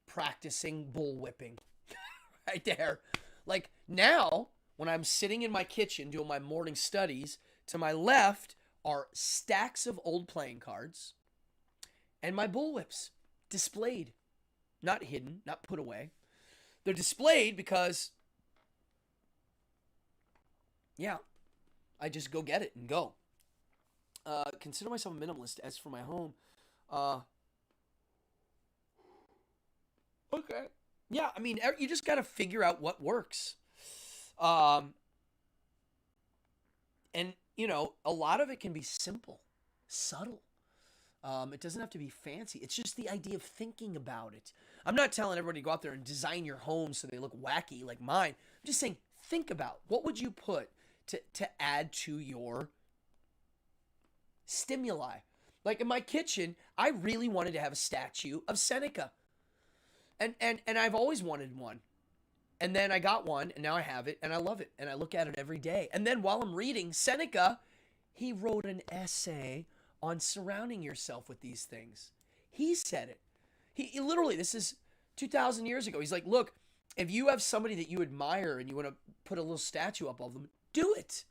practicing bullwhipping. Right there. Like now, when I'm sitting in my kitchen doing my morning studies, to my left are stacks of old playing cards and my bullwhips displayed. Not hidden, not put away. They're displayed because, yeah, I just go get it and go. Consider myself a minimalist. As for my home, okay. Yeah, I mean, you just got to figure out what works. And, a lot of it can be simple, subtle. It doesn't have to be fancy. It's just the idea of thinking about it. I'm not telling everybody to go out there and design your home so they look wacky like mine. I'm just saying, think about what would you put to add to your stimuli. Like in my kitchen, I really wanted to have a statue of Seneca. And I've always wanted one. And then I got one, and now I have it, and I love it, and I look at it every day. And then while I'm reading Seneca, he wrote an essay on surrounding yourself with these things. He said it. He literally, this is 2,000 years ago. He's like, look, if you have somebody that you admire and you want to put a little statue up of them, do it.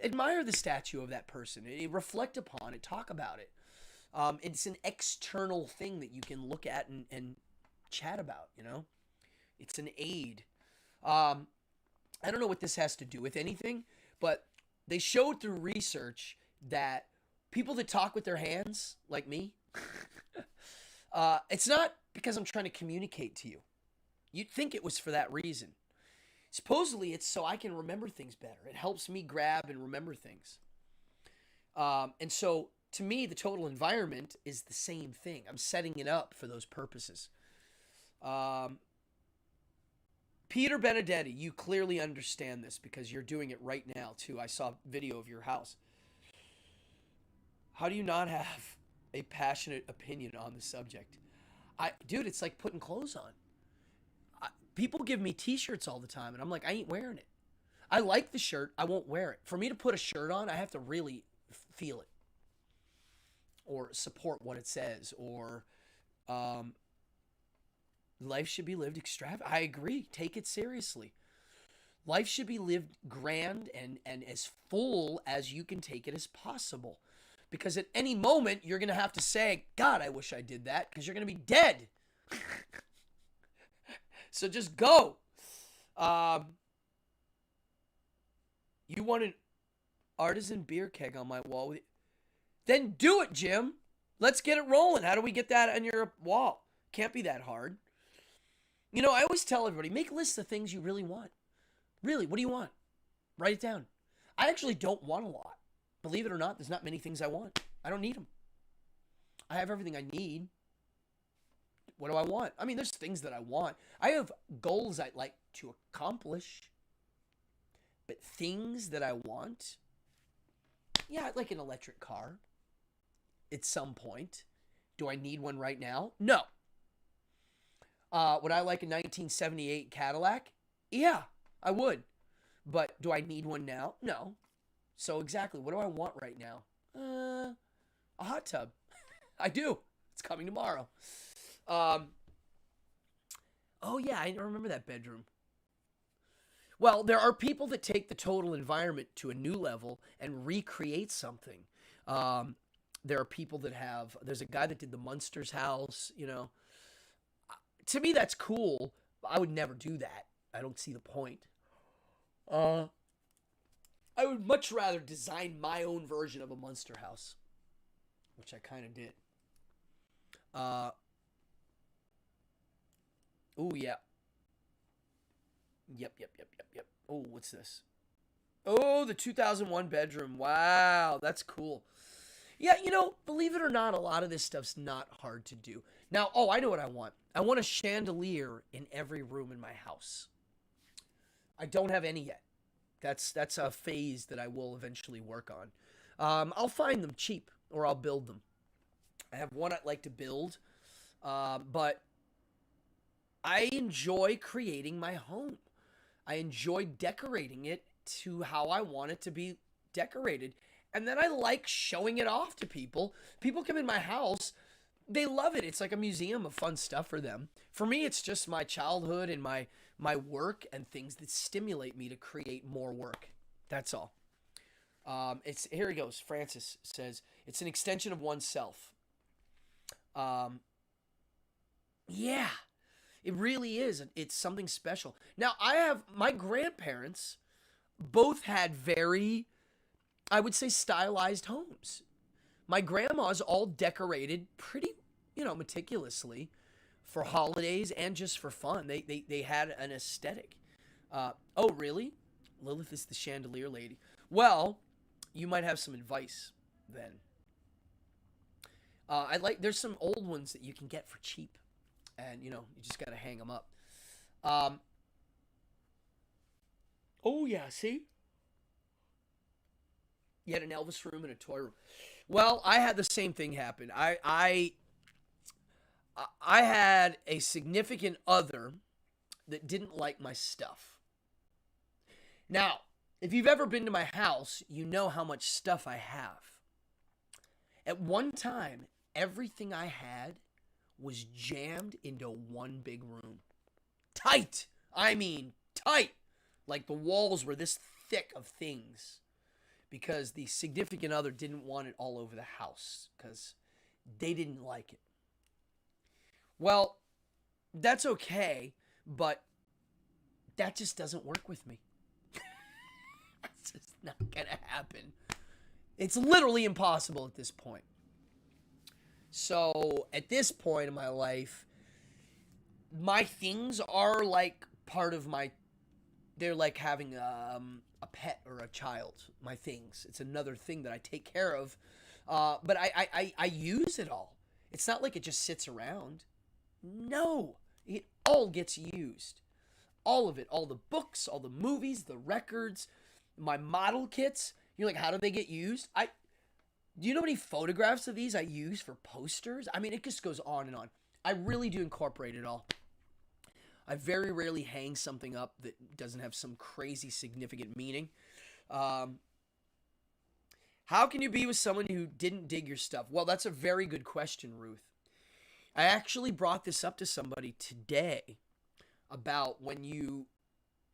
Admire the statue of that person. Reflect upon it. Talk about it. It's an external thing that you can look at and chat about, It's an aid. I don't know what this has to do with anything, but They showed through research that people that talk with their hands, like me, it's not because I'm trying to communicate to you. You'd think it was for that reason. Supposedly, it's so I can remember things better. It helps me grab and remember things. And so, to me, the total environment is the same thing. I'm setting it up for those purposes. Um, Peter Benedetti, you clearly understand this because you're doing it right now, too. I saw a video of your house. How do you not have a passionate opinion on the subject? Dude, it's like putting clothes on. People give me t-shirts all the time, and I'm like, I ain't wearing it. I like the shirt. I won't wear it. For me to put a shirt on, I have to really feel it or support what it says, or life should be lived extravagant. I agree. Take it seriously. Life should be lived grand and as full as you can take it as possible. Because at any moment, you're going to have to say, God, I wish I did that, because you're going to be dead. So just go. You want an artisan beer keg on my wall? Then do it, Jim. Let's get it rolling. How do we get that on your wall? Can't be that hard. You know, I always tell everybody, make lists of things you really want. Really, what do you want? Write it down. I actually don't want a lot. Believe it or not, there's not many things I want. I don't need them. I have everything I need. What do I want? I mean, there's things that I want. I have goals I'd like to accomplish. But things that I want, yeah, I'd like an electric car at some point. Do I need one right now? No. Would I like a 1978 Cadillac? Yeah, I would. But do I need one now? No. So exactly, what do I want right now? A hot tub. I do. It's coming tomorrow. Oh yeah, I remember that bedroom. Well, there are people that take the total environment to a new level and recreate something. There are people that have, there's a guy that did the Munsters house, you know. To me, that's cool. I would never do that. I don't see the point. I would much rather design my own version of a Munster house, which I kind of did. Oh, yeah. Yep. Oh, what's this? Oh, the 2001 bedroom. Wow, that's cool. Yeah, you know, believe it or not, a lot of this stuff's not hard to do. Now, I know what I want. I want a chandelier in every room in my house. I don't have any yet. That's a phase that I will eventually work on. I'll find them cheap, or I'll build them. I have one I'd like to build, but I enjoy creating my home. I enjoy decorating it to how I want it to be decorated. And then I like showing it off to people. People come in my house, they love it. It's like a museum of fun stuff for them. For me, it's just my childhood and my work and things that stimulate me to create more work. That's all. It's here he goes. Francis says it's an extension of oneself. Yeah, it really is. It's something special. Now, I have my grandparents both had very, I would say, stylized homes. My grandma's all decorated pretty, meticulously for holidays and just for fun. They had an aesthetic. Oh, really? Lilith is the chandelier lady. Well, you might have some advice then. There's some old ones that you can get for cheap, and you just got to hang them up. Oh yeah, see? You had an Elvis room and a toy room. Well, I had the same thing happen. I had a significant other that didn't like my stuff. Now, if you've ever been to my house, you know how much stuff I have. At one time, everything I had was jammed into one big room. Tight! I mean, tight! Like the walls were this thick of things. Because the significant other didn't want it all over the house. Because they didn't like it. Well, that's okay, but that just doesn't work with me. It's just not gonna happen. It's literally impossible at this point. So at this point in my life, my things are like part of my. They're like having a pet or a child. My things. It's another thing that I take care of. But I use it all. It's not like it just sits around. No, it all gets used. All of it. All the books, all the movies, the records, my model kits. You're like, how do they get used? Do you know how many photographs of these I use for posters? I mean, it just goes on and on. I really do incorporate it all. I very rarely hang something up that doesn't have some crazy significant meaning. How can you be with someone who didn't dig your stuff? Well, that's a very good question, Ruth. I actually brought this up to somebody today about when you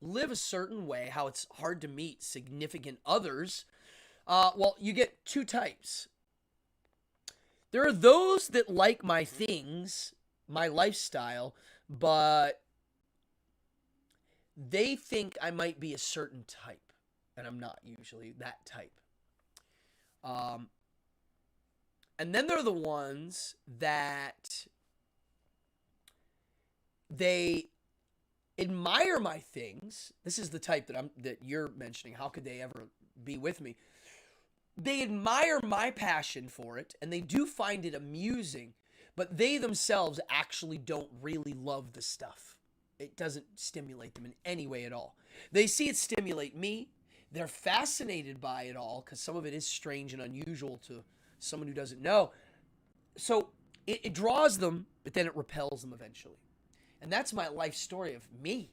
live a certain way, how it's hard to meet significant others. Well, you get two types. There are those that like my things, my lifestyle, but they think I might be a certain type, and I'm not usually that type. And then there are the ones that they admire my things. This is the type that you're mentioning. How could they ever be with me? They admire my passion for it, and they do find it amusing, but they themselves actually don't really love the stuff. It doesn't stimulate them in any way at all. They see it stimulate me. They're fascinated by it all because some of it is strange and unusual to someone who doesn't know. So it draws them, but then it repels them eventually. And that's my life story of me.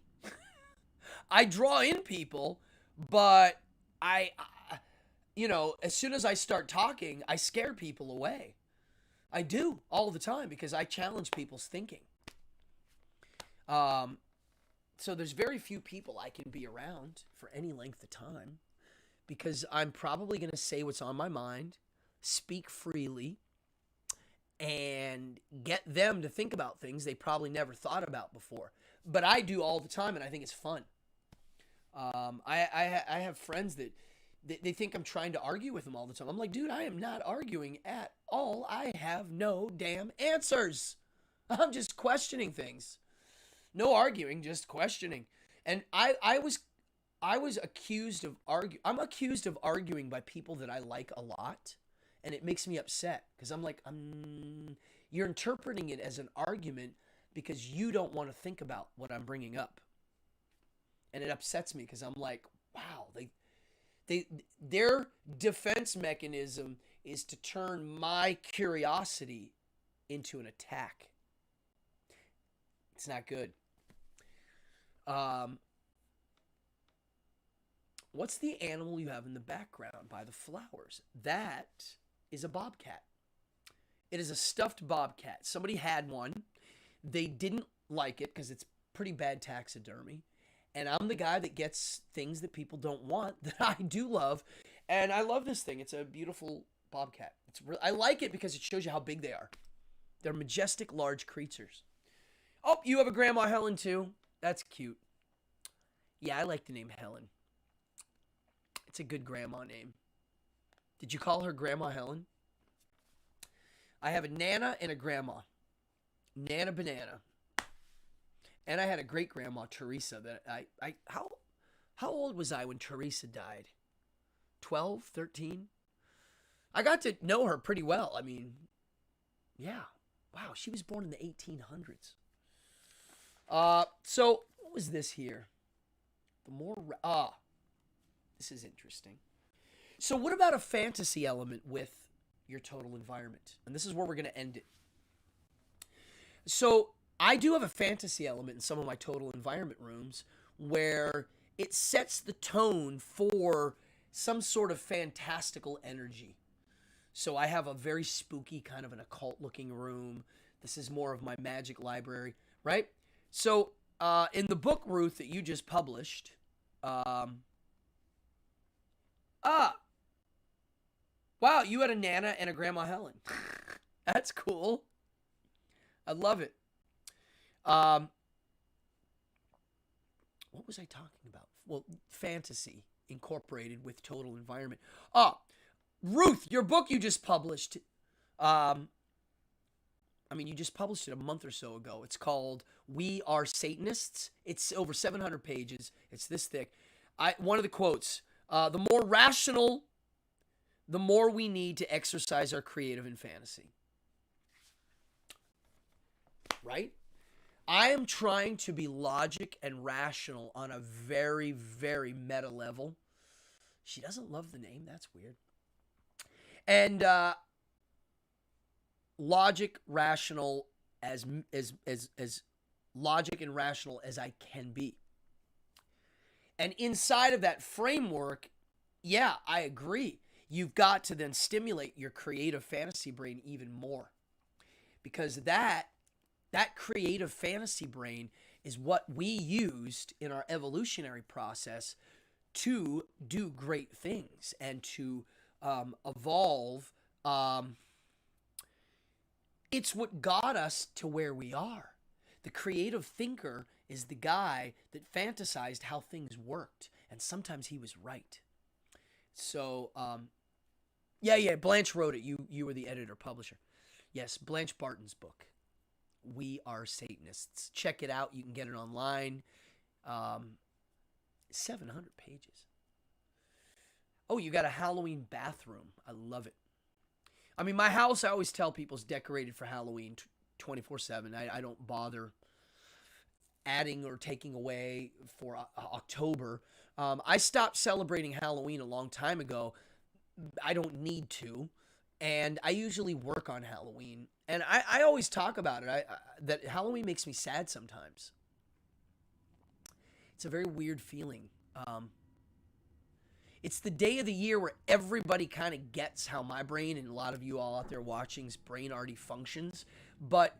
I draw in people, but as soon as I start talking, I scare people away. I do all the time because I challenge people's thinking. So there's very few people I can be around for any length of time because I'm probably going to say what's on my mind, speak freely, and get them to think about things they probably never thought about before. But I do all the time, and I think it's fun. I have friends that they think I'm trying to argue with them all the time. I'm like, dude, I am not arguing at all. I have no damn answers. I'm just questioning things. No arguing, just questioning. And I was accused of I'm accused of arguing by people that I like a lot, and it makes me upset because I'm like, you're interpreting it as an argument because you don't want to think about what I'm bringing up. And it upsets me because I'm like, wow, their defense mechanism is to turn my curiosity into an attack. It's not good. What's the animal you have in the background by the flowers? That is a bobcat. It is a stuffed bobcat. Somebody had one. They didn't like it because it's pretty bad taxidermy. And I'm the guy that gets things that people don't want that I do love. And I love this thing. It's a beautiful bobcat. I like it because it shows you how big they are. They're majestic, large creatures. Oh, you have a Grandma Helen too? That's cute. Yeah, I like the name Helen. It's a good grandma name. Did you call her Grandma Helen? I have a Nana and a Grandma. Nana Banana. And I had a great-grandma, Teresa, that how old was I when Teresa died? 12, 13? I got to know her pretty well. I mean, yeah. Wow, she was born in the 1800s. So what was this here? This is interesting. So what about a fantasy element with your total environment? And this is where we're going to end it. So I do have a fantasy element in some of my total environment rooms where it sets the tone for some sort of fantastical energy. So I have a very spooky kind of an occult looking room. This is more of my magic library, right? So in the book, Ruth, that you just published, wow, you had a Nana and a Grandma Helen. That's cool. I love it. What was I talking about? Well, fantasy. incorporated with total environment. Ruth, your book you just published. You just published it a month or so ago. It's called We Are Satanists. It's over 700 pages. It's this thick. One of the quotes, the more rational, the more we need to exercise our creative and fantasy. Right? I am trying to be logic and rational on a very, very meta level. She doesn't love the name. That's weird. And logic, rational, as logic and rational as I can be. And inside of that framework, yeah, I agree. You've got to then stimulate your creative fantasy brain even more. Because that creative fantasy brain is what we used in our evolutionary process to do great things and to evolve. It's what got us to where we are. The creative thinker is the guy that fantasized how things worked, and sometimes he was right. So, yeah, Blanche wrote it. You were the editor, publisher. Yes, Blanche Barton's book, We Are Satanists. Check it out. You can get it online. 700 pages. Oh, you got a Halloween bathroom. I love it. I mean, my house, I always tell people, is decorated for Halloween 24/7. I don't bother adding or taking away for October. I stopped celebrating Halloween a long time ago. I don't need to. And I usually work on Halloween. And I always talk about it, that Halloween makes me sad sometimes. It's a very weird feeling. It's the day of the year where everybody kind of gets how my brain, and a lot of you all out there watching's brain already functions. But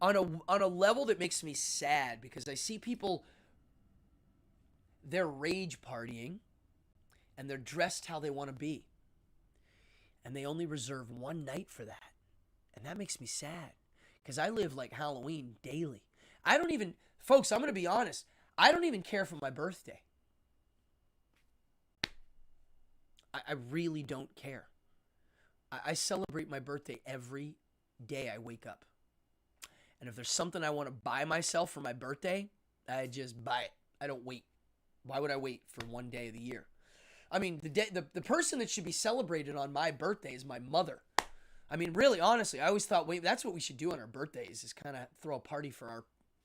on a level that makes me sad, because I see people, they're rage partying and they're dressed how they want to be. And they only reserve one night for that. And that makes me sad, because I live like Halloween daily. Folks, I'm going to be honest, I don't even care for my birthday. I really don't care. I celebrate my birthday every day I wake up. And if there's something I want to buy myself for my birthday, I just buy it. I don't wait. Why would I wait for one day of the year? I mean, the person that should be celebrated on my birthday is my mother. I mean, really, honestly, I always thought, that's what we should do on our birthdays, is kind of throw a party for our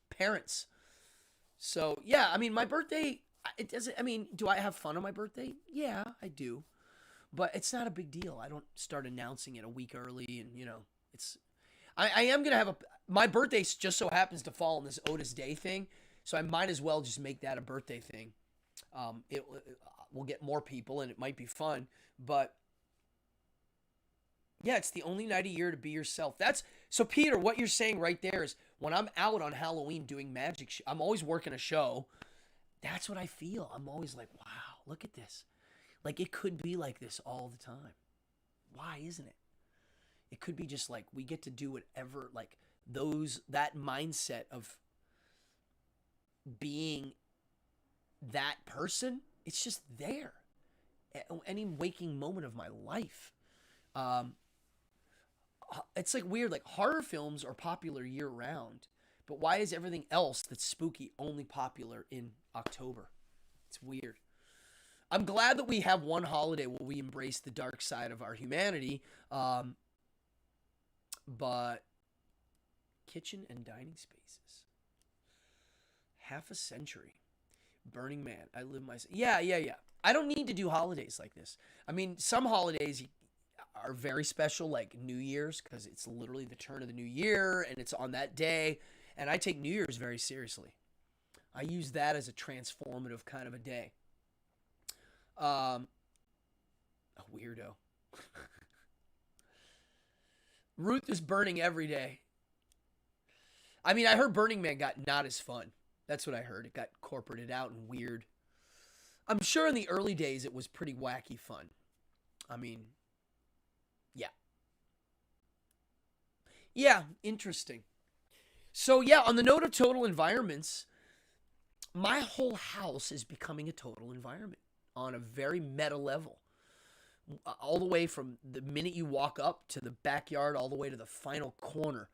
parents. So, yeah, I mean, my birthday, do I have fun on my birthday? Yeah, I do. But it's not a big deal. I don't start announcing it a week early, and, I am going to have my birthday just so happens to fall on this Otis Day thing, so I might as well just make that a birthday thing. We'll get more people, and it might be fun, but yeah, it's the only night a year to be yourself. So Peter, what you're saying right there is, when I'm out on Halloween doing magic, I'm always working a show. That's what I feel. I'm always like, wow, look at this. Like, it could be like this all the time. Why isn't it? It could be just like we get to do whatever, like that mindset of being that person. It's just there. Any waking moment of my life. It's like weird. Like, horror films are popular year round, but why is everything else that's spooky only popular in October? It's weird. I'm glad that we have one holiday where we embrace the dark side of our humanity. But kitchen and dining spaces. Half a century. Burning Man. I live myself. Yeah. I don't need to do holidays like this. I mean, some holidays are very special, like New Year's, because it's literally the turn of the new year, and it's on that day. And I take New Year's very seriously. I use that as a transformative kind of a day. A weirdo. Ruth is burning every day. I mean, I heard Burning Man got not as fun. That's what I heard. It got corporated out and weird. I'm sure in the early days it was pretty wacky fun. I mean, yeah. Yeah, interesting. So yeah, on the note of total environments, my whole house is becoming a total environment. on a very meta level. All the way from the minute you walk up to the backyard, all the way to the final corner.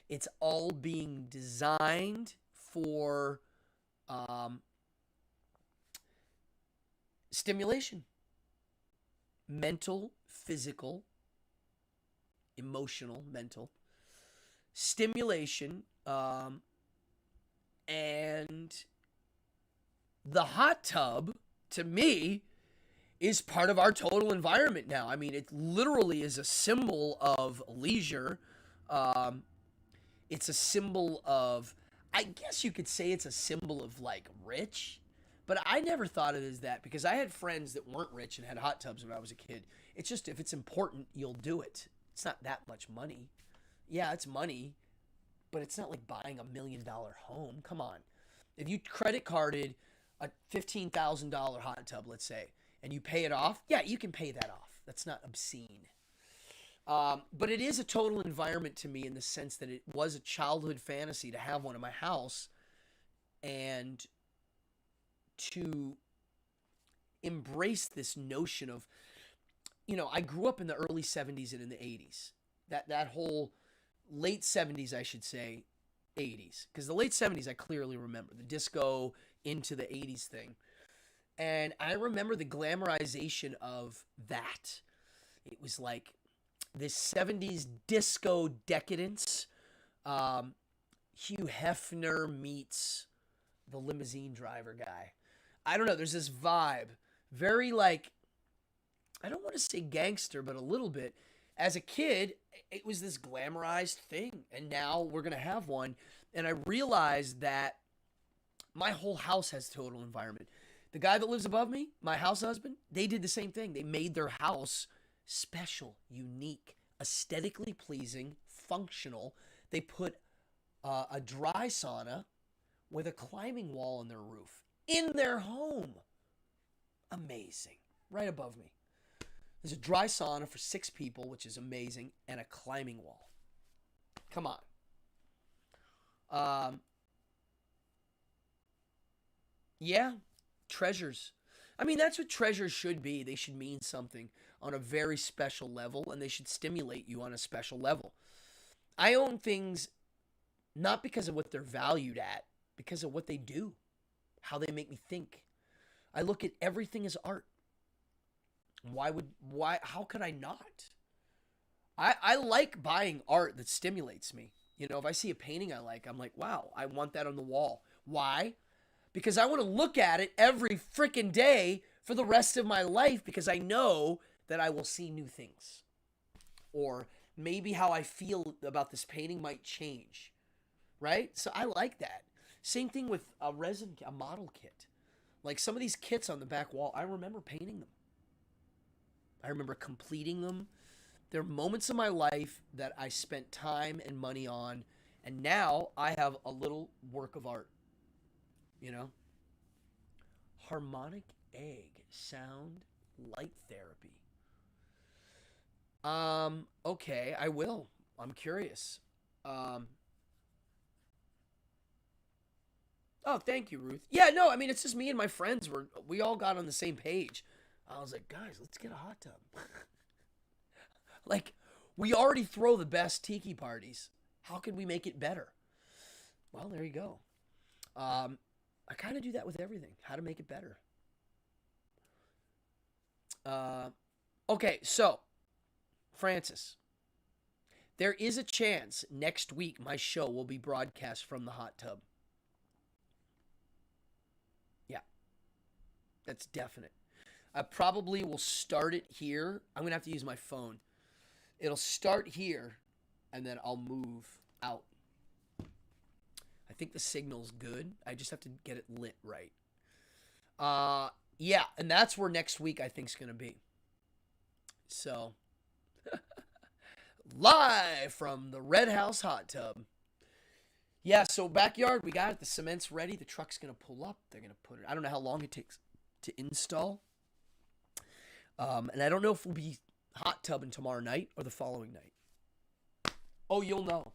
It's all being designed for stimulation. Mental, physical, emotional, mental. Stimulation. And the hot tub, to me, is part of our total environment now. I mean, it literally is a symbol of leisure. It's a symbol of, I guess you could say it's a symbol of like rich, but I never thought of it as that because I had friends that weren't rich and had hot tubs when I was a kid. It's just if it's important, you'll do it. It's not that much money. Yeah, it's money, but it's not like buying $1 million home. Come on. If you credit carded a $15,000 hot tub, let's say, and you pay it off, yeah, you can pay that off. That's not obscene. But it is a total environment to me in the sense that it was a childhood fantasy to have one in my house and to embrace this notion of, I grew up in the early 70s and in the 80s. That whole late 70s, I should say, 80s. Because the late 70s, I clearly remember. The disco into the 80s thing. And I remember the glamorization of that. It was like this 70s disco decadence. Hugh Hefner meets the limousine driver guy. I don't know. There's this vibe. Very like, I don't want to say gangster, but a little bit. As a kid, it was this glamorized thing. And now we're going to have one. And I realized that my whole house has total environment. The guy that lives above me, my house husband, they did the same thing. They made their house special, unique, aesthetically pleasing, functional. They put a dry sauna with a climbing wall on their roof in their home. Amazing. Right above me. There's a dry sauna for 6 people, which is amazing, and a climbing wall. Come on. Yeah. Treasures. I mean, that's what treasures should be. They should mean something on a very special level, and they should stimulate you on a special level. I own things not because of what they're valued at, because of what they do, how they make me think. I look at everything as art. How could I not? I like buying art that stimulates me. If I see a painting I like, I'm like, wow, I want that on the wall. Why? Because I want to look at it every freaking day for the rest of my life because I know that I will see new things. Or maybe how I feel about this painting might change. Right? So I like that. Same thing with a model kit. Like some of these kits on the back wall, I remember painting them. I remember completing them. There are moments in my life that I spent time and money on, and now I have a little work of art. Harmonic egg sound light therapy. Okay, I will. I'm curious. Oh, thank you, Ruth. Yeah, no, I mean, it's just me and my friends. We all got on the same page. I was like, guys, let's get a hot tub. Like, we already throw the best tiki parties. How can we make it better? Well, there you go. I kind of do that with everything. How to make it better. Okay, so, Francis, there is a chance next week my show will be broadcast from the hot tub. Yeah, that's definite. I probably will start it here. I'm going to have to use my phone. It'll start here, and then I'll move out. I think the signal's good. I just have to get it lit right. Yeah, and that's where next week I think is going to be. So, live from the Red House hot tub. Yeah, so backyard, we got it. The cement's ready. The truck's going to pull up. They're going to put it. I don't know how long it takes to install. And I don't know if we'll be hot tubbing tomorrow night or the following night. Oh, you'll know.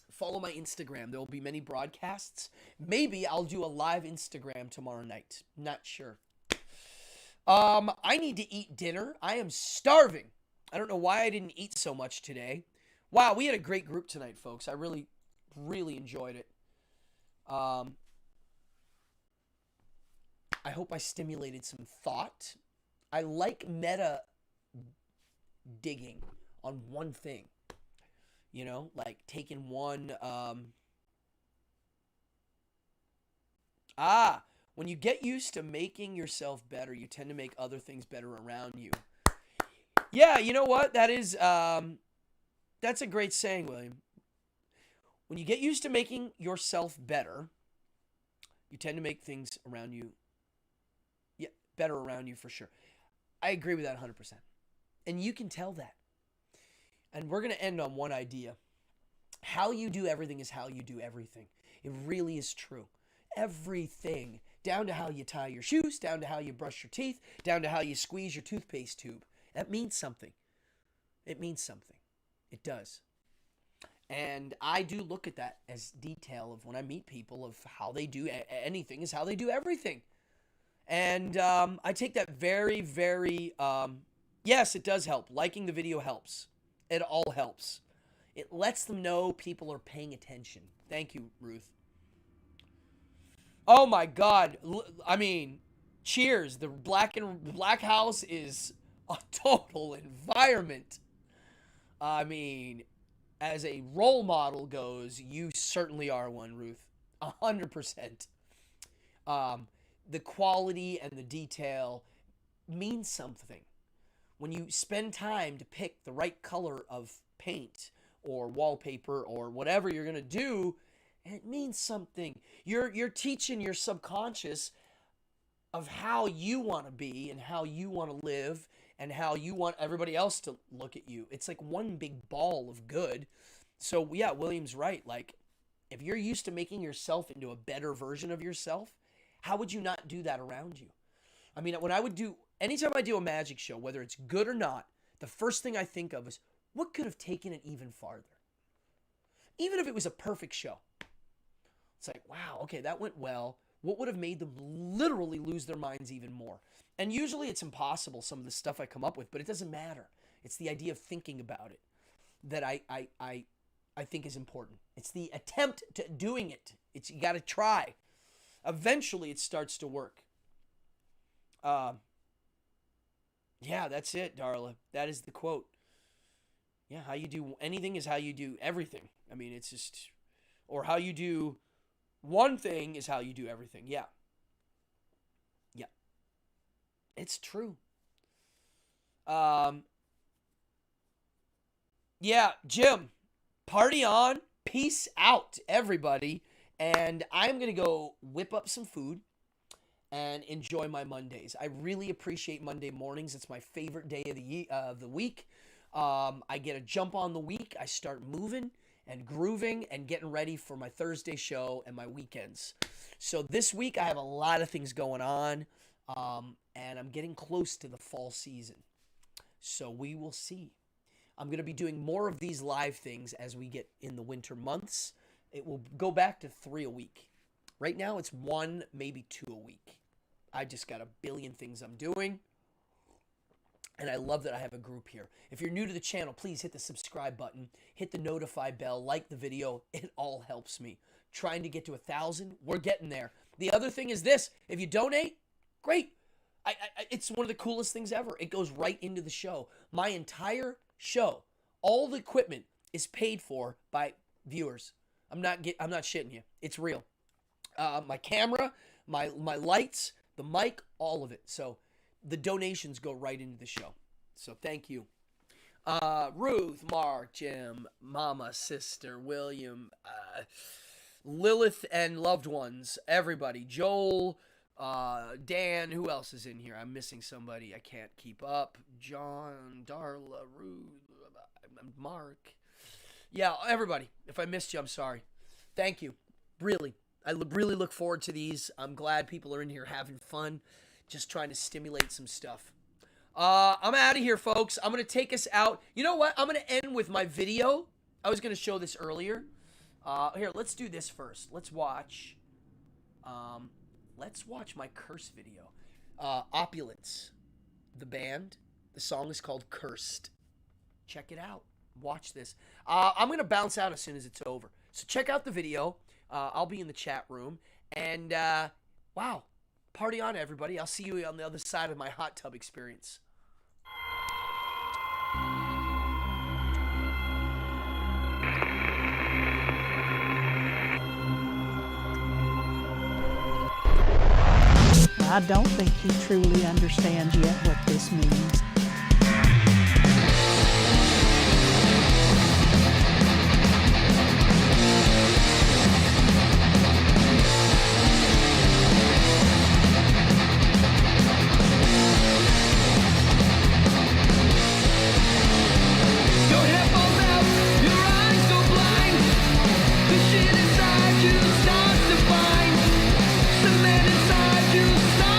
Follow my Instagram. There will be many broadcasts. Maybe I'll do a live Instagram tomorrow night. Not sure. I need to eat dinner. I am starving. I don't know why I didn't eat so much today. Wow, we had a great group tonight, folks. I really, really enjoyed it. Um, I hope I stimulated some thought. I like meta digging on one thing. You know, like taking one. When you get used to making yourself better, you tend to make other things better around you. Yeah, you know what? That's a great saying, William. When you get used to making yourself better, you tend to make things around you, yeah, better around you for sure. I agree with that 100%. And you can tell that. And we're going to end on one idea. How you do everything is how you do everything. It really is true. Everything, down to how you tie your shoes, down to how you brush your teeth, down to how you squeeze your toothpaste tube. That means something. It means something. It does. And I do look at that as detail of when I meet people of how they do anything is how they do everything. And I take that very, very, yes, it does help. Liking the video helps. It all helps. It lets them know people are paying attention. Thank you, Ruth. Oh my God. I mean, cheers. The Black House is a total environment. I mean, as a role model goes, you certainly are one, Ruth. 100%. The quality and the detail means something. When you spend time to pick the right color of paint or wallpaper or whatever you're going to do, it means something. You're teaching your subconscious of how you want to be and how you want to live and how you want everybody else to look at you. It's like one big ball of good. So yeah, William's right. Like, if you're used to making yourself into a better version of yourself, how would you not do that around you? I mean, anytime I do a magic show, whether it's good or not, the first thing I think of is what could have taken it even farther? Even if it was a perfect show. It's like, wow, okay, that went well. What would have made them literally lose their minds even more? And usually it's impossible, some of the stuff I come up with, but it doesn't matter. It's the idea of thinking about it that I think is important. It's the attempt to doing it. You got to try. Eventually it starts to work. Yeah, that's it, Darla. That is the quote. Yeah, how you do anything is how you do everything. I mean, it's just, or how you do one thing is how you do everything. Yeah. Yeah. It's true. Yeah, Jim, party on. Peace out, everybody. And I'm going to go whip up some food and enjoy my Mondays. I really appreciate Monday mornings. It's my favorite day of the week. I get a jump on the week. I start moving and grooving and getting ready for my Thursday show and my weekends. So this week I have a lot of things going on, and I'm getting close to the fall season. So we will see. I'm going to be doing more of these live things as we get in the winter months. It will go back to 3 a week. Right now it's 1, maybe 2 a week. I just got a billion things I'm doing. And I love that I have a group here. If you're new to the channel, please hit the subscribe button, hit the notify bell, like the video. It all helps me. Trying to get to 1,000, we're getting there. The other thing is this: if you donate, great. It's one of the coolest things ever. It goes right into the show. My entire show, all the equipment is paid for by viewers. I'm not shitting you. It's real. My camera, my lights, the mic, all of it. So the donations go right into the show. So thank you. Ruth, Mark, Jim, Mama, Sister, William, Lilith, and loved ones, everybody. Joel, Dan, who else is in here? I'm missing somebody. I can't keep up. John, Darla, Ruth, Mark. Yeah, everybody. If I missed you, I'm sorry. Thank you. Really. I really look forward to these. I'm glad people are in here having fun. Just trying to stimulate some stuff. I'm out of here, folks. I'm going to take us out. You know what? I'm going to end with my video. I was going to show this earlier. Here, let's do this first. Let's watch my curse video. Opulence. the band. The song is called Cursed. Check it out. Watch this. I'm going to bounce out as soon as it's over. So check out the video. I'll be in the chat room. And, wow. Party on, everybody. I'll see you on the other side of my hot tub experience. I don't think he truly understands yet what this means. Your head falls out, your eyes go blind. The shit inside you starts to find. The man inside you starts